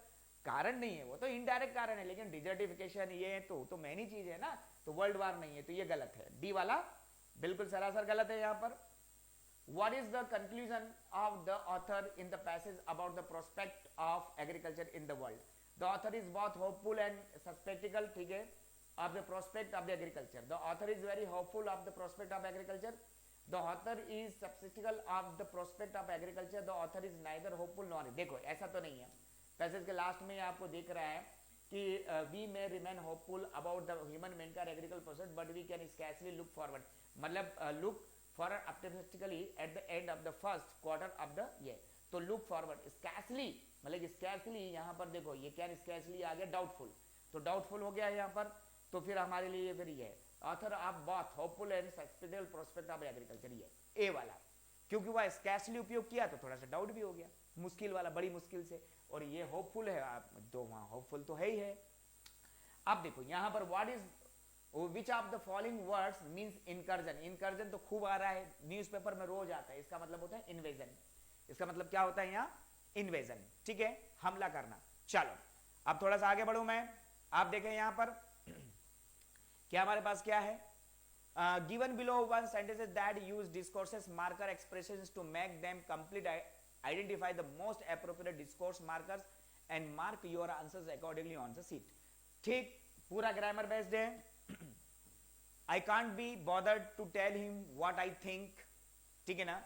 कारण नहीं है, वो तो इनडायरेक्ट कारण है, लेकिन डिजर्टिफिकेशन ये तो मेनी चीज है ना, तो वर्ल्ड वार नहीं है, तो ये गलत है। डी वाला बिल्कुल सरासर गलत है यहाँ पर। What is the conclusion of the author in the passage about the prospect of agriculture in the world? The author is both hopeful and skeptical, ठीक है, of the prospect of the agriculture. The author is very hopeful of the prospect of agriculture. The author is skeptical of the prospect of agriculture. The author is neither hopeful nor. देखो ऐसा तो नहीं है, passage के last में आपको देख रहा है कि we may remain hopeful about the human mankind agricultural process, but we can scarcely look forward. मतलब look forward optimistically at the end of the first quarter of the year. तो look forward scarcely, मतलब scarcely यहाँ पर देखो ये क्या scarcely आ गया doubtful, तो doubtful हो गया है यहाँ पर, तो फिर हमारे लिए फिर ये author of both hopeful and skeptical prospect of agriculture, ये ए वाला, क्योंकि वह scarcely उपयोग किया तो थोड़ा सा डाउट भी हो गया, मुश्किल वाला बड़ी मुश्किल से, और ये होपफुल है, आप तो वहां होपफुल तो है ही है। अब देखो यहाँ पर what is which of the following words means incursion? Incursion तो खूब आ रहा है, न्यूज़पेपर में रोज आता है, इसका मतलब होता है इन्वेजन। इसका मतलब क्या होता है यहाँ? इन्वेजन, ठीक है, हमला करना। चलो अब थोड़ा सा आगे बढ़ू मैं, आप देखें यहाँ पर क्या हमारे पास क्या है, given below one sentences that use discourses marker expressions to make them complete, identify the most appropriate discourse markers and mark your answers accordingly on the sheet. ठीक, पूरा ग्रामर बेस्ड है। I can't be bothered to tell him what I think, ठीक है ना,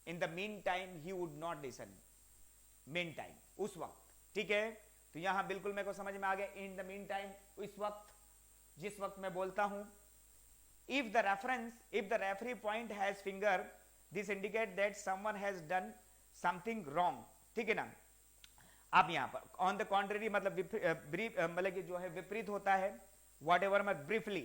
in the meantime he would not listen, meantime उस वक्त, ठीक है, तो यहां बिल्कुल मेरे को समझ में आ गया, in the meantime उस वक्त, जिस वक्त मैं बोलता हूं। if the referee point has finger, this indicate that someone has done something wrong, ठीक है ना। अब यहां पर ऑन द कॉन्ट्रेरी मतलब मतलब कि जो है विपरीत होता है, वॉट एवर मैं ब्रीफली,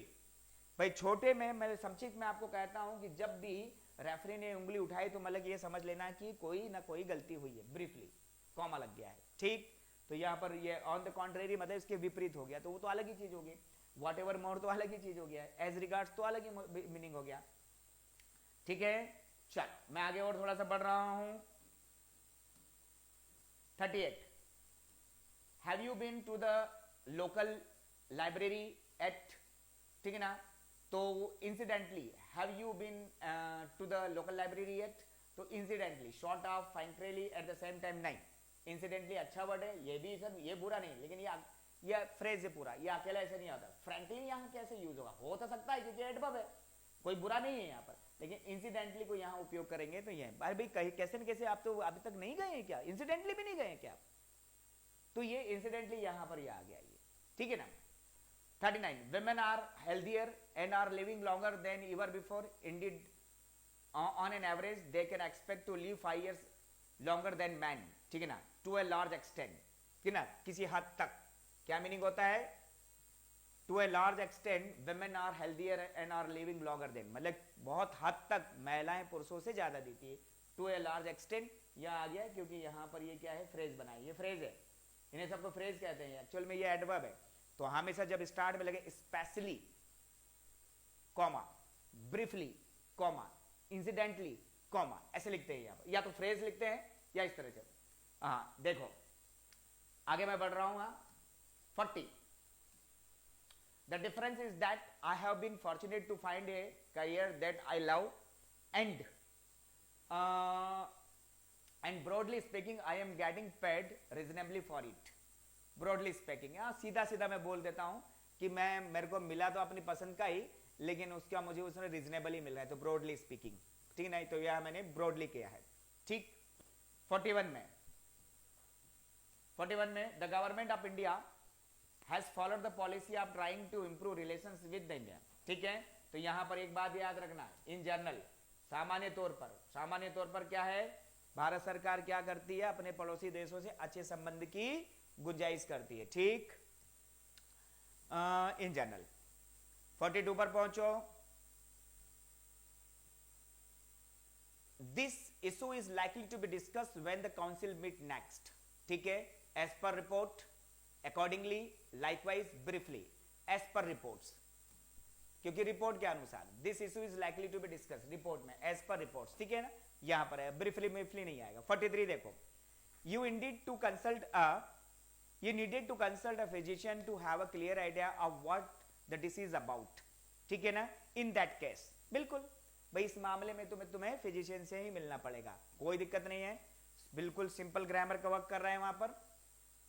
भाई छोटे में मैं संक्षिप्त में आपको कहता हूं कि जब भी रेफरी ने उंगली उठाई तो मतलब ये समझ लेना कि कोई ना कोई गलती हुई है, ब्रीफली कॉमा लग गया है, ठीक। तो यहां पर ये ऑन द कॉन्ट्रेरी मतलब इसके विपरीत हो गया, तो वो तो अलग ही चीज होगी, वॉट एवर मोर तो अलग ही चीज हो गया, एज रिगार्ड्स तो अलग ही मीनिंग हो गया, ठीक है। चल मैं आगे और थोड़ा सा बढ़ रहा हूं। 38. Have you been to the local library at, ठीक है ना, तो incidentally have you been to the local library yet, तो incidentally short of frankly at the same time नहीं, incidentally अच्छा वर्ड है, ये भी सर ये बुरा नहीं, लेकिन ये फ्रेज है पूरा, ये अकेला ऐसे नहीं आता। frankly यहाँ कैसे यूज होगा, हो तो सकता है क्योंकि एडवर्ब है, कोई बुरा नहीं है यहाँ पर, लेकिन इंसिडेंटली को यहां उपयोग करेंगे तो ये अरे भाई कहीं कैसे न कैसे आप तो अभी तक नहीं गए हैं क्या, इंसिडेंटली भी नहीं गए हैं क्या, तो ये इंसिडेंटली यहां पर ये आ गया ये, ठीक है ना। 39 women are healthier and are living longer than ever before, indeed on an average they can expect to live 5 years longer than men, ठीक है ना, to a large extent, ठीक है ना, किसी हद तक। क्या मीनिंग होता है, to a large extent women are healthier and are living longer than, मतलब बहुत हद तक महिलाएं पुरुषों से ज्यादा देती है। to a large extent यह आ गया क्योंकि यहां पर ये क्या है, फ्रेज बनाई, ये फ्रेज है, इन्हें सबको फ्रेज कहते हैं, एक्चुअल में ये एडवर्ब है। तो हमेशा जब स्टार्ट में लगे specially comma, briefly comma, incidentally comma, ऐसे लिखते हैं यहां पर, या तो फ्रेज लिखते हैं या इस तरह से। हाँ देखो आगे मैं बढ़ रहा हूं। 40 The difference is that I have been fortunate to find a career that I love and broadly speaking I am getting paid reasonably for it. Broadly speaking, सीधा सीधा मैं बोल देता हूं कि मेरे को मिला तो अपनी पसंद का ही, लेकिन उसका मुझे उसमें रीजनेबल ही मिल रहा है, तो ब्रॉडली स्पीकिंग, ठीक नहीं, तो यह मैंने ब्रॉडली किया है, ठीक। 41 में the government of India has followed the policy of trying to improve relations with the India, ठीक है। तो यहां पर एक बात याद रखना, इन जनरल सामान्य तौर पर क्या है, भारत सरकार क्या करती है, अपने पड़ोसी देशों से अच्छे संबंध की गुंजाइश करती है, ठीक। इन जनरल 42 पर पहुंचो। This issue is likely to be discussed when the council meet next, ठीक है, as per report, accordingly, likewise, briefly, as per reports, क्योंकि रिपोर्ट के अनुसार this issue is likely to be discussed, report में as per reports, ठीक है ना, यहां पर है, ब्रीफली नहीं आएगा। 43 देखो, you needed to consult a physician to have a clear idea of what the disease about, ठीक है ना, in that case, बिल्कुल भाई इस मामले में तुम्हें फिजिशियन से ही मिलना पड़ेगा, कोई दिक्कत नहीं है, बिल्कुल सिंपल ग्रामर का वर्क कर रहे हैं वहां पर।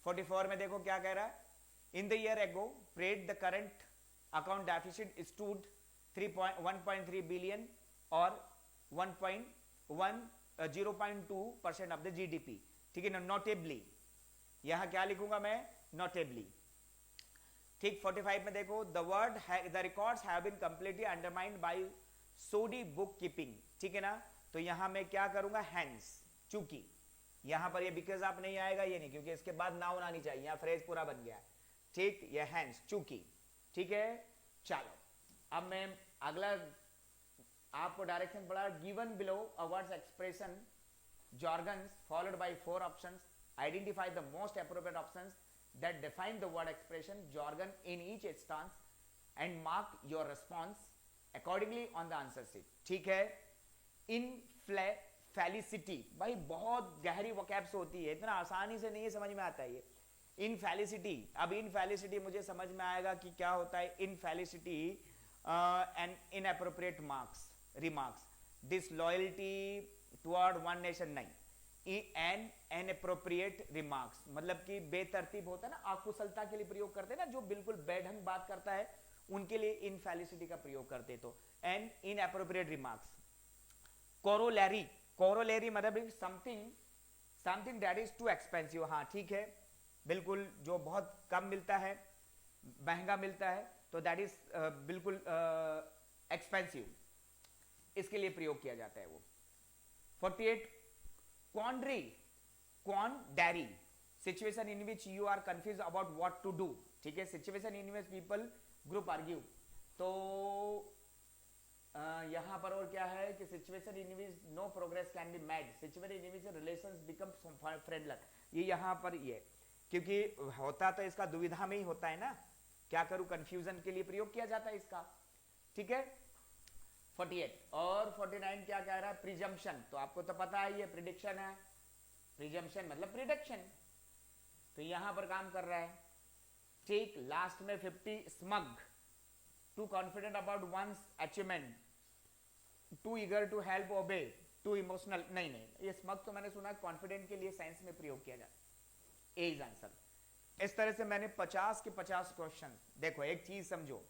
44 में देखो क्या कह रहा है, in the year ago parade the current account deficit stood 1.3 billion और 0.2% ऑफ द जीडीपी, ठीक है ना, नोटेबली, यहां क्या लिखूंगा मैं, नोटेबली, ठीक। 45 में देखो the records have been completely undermined by shoddy book keeping, ठीक है ना, तो यहां मैं क्या करूंगा, हैंस, चूंकि यहां पर ये बिकॉज आप नहीं आएगा, ये नहीं, क्योंकि इसके बाद नाउन आनी चाहिए, यहां फ्रेज पूरा बन गया है, ठीक, ये हैंस, चूंकि, ठीक है। चलो अब मैं अगला आपको डायरेक्शन पढ़ा, given below a words expression jargons followed by 4 options, identify the most appropriate options that define the word expression jargon in each instance and mark your response accordingly on the answer sheet, ठीक है। इनफ्लेसिटी, भाई बहुत गहरी vocabs होती है, इतना आसानी से नहीं समझ में आता है ये इनफैलिसिटी। अब इनफैलिसिटी मुझे समझ में आएगा कि क्या होता है infelicity, and inappropriate remarks, disloyalty toward one nation, नहीं, एन इनएप्रोप्रिएट रिमार्क्स, मतलब कि बेतरतीब होता है ना, अकुशलता के लिए प्रयोग करते हैं ना, जो बिल्कुल बेढंग बात करता है उनके लिए इनफैलिसिटी का प्रयोग करते, तो एन इनएप्रोप्रिएट रिमार्क्स। कोरोलरी मतलब something that is too expensive, हाँ ठीक है, बिल्कुल जो बहुत कम मिलता है, महंगा मिलता है, तो दैट इज बिल्कुल एक्सपेंसिव, इसके लिए प्रयोग किया जाता है वो। 48 quandary, situation in which you are confused about what to do, ठीक है, situation in which people group argue, तो यहां पर और क्या है कि situation in which no progress can be made, situation in which relations become friendly, ये यहां पर ये, क्योंकि होता तो इसका दुविधा में ही होता है ना, क्या करूं, कंफ्यूजन के लिए प्रयोग किया जाता है इसका, ठीक है। 48 और 49 क्या कह रहा है, प्रिजम्पशन, तो आपको तो पता है ये प्रिडिक्शन है, प्रिजम्पशन मतलब प्रिडिक्शन, तो यहां पर काम कर रहा है, ठीक। लास्ट में 50 smug, too confident about one's achievement, too eager to help obey, too emotional, नहीं, ये स्मग तो मैंने सुना कॉन्फिडेंट के लिए साइंस में प्रयोग किया जाता है, इज आंसर। इस तरह से मैंने 50 के 50 क्वेश्चन, देखो एक चीज समझो,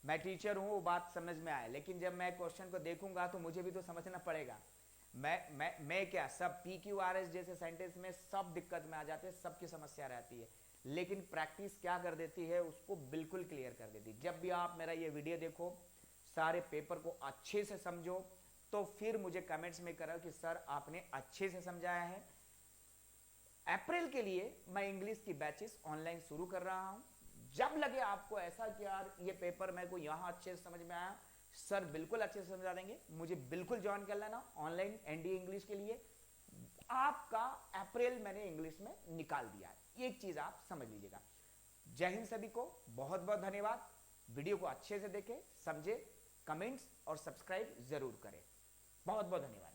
मैं टीचर हूं, वो बात समझ में आए, लेकिन जब मैं क्वेश्चन को देखूंगा तो मुझे भी तो समझना पड़ेगा। मैं क्या, सब PQRS जैसे सेंटेंस में सब दिक्कत में आ जाते हैं, सबकी समस्या रहती है, लेकिन प्रैक्टिस क्या कर देती है, उसको बिल्कुल क्लियर कर देती है। जब भी आप मेरा ये वीडियो देखो, सारे पेपर को अच्छे से समझो, तो फिर मुझे कमेंट्स में करो कि सर आपने अच्छे से समझाया है। अप्रैल के लिए मैं इंग्लिश की बैचेस ऑनलाइन शुरू कर रहा हूं। जब लगे आपको ऐसा कि यार ये पेपर मेरे को यहां अच्छे से समझ में आया, सर बिल्कुल अच्छे से समझा देंगे, मुझे बिल्कुल ज्वाइन कर लेना ऑनलाइन NDA इंग्लिश के लिए। आपका अप्रैल मैंने इंग्लिश में निकाल दिया है, एक चीज आप समझ लीजिएगा। जय हिंद सभी को, बहुत बहुत धन्यवाद। वीडियो को अच्छे से देखें, समझे, कमेंट्स और सब्सक्राइब जरूर करें। बहुत बहुत धन्यवाद।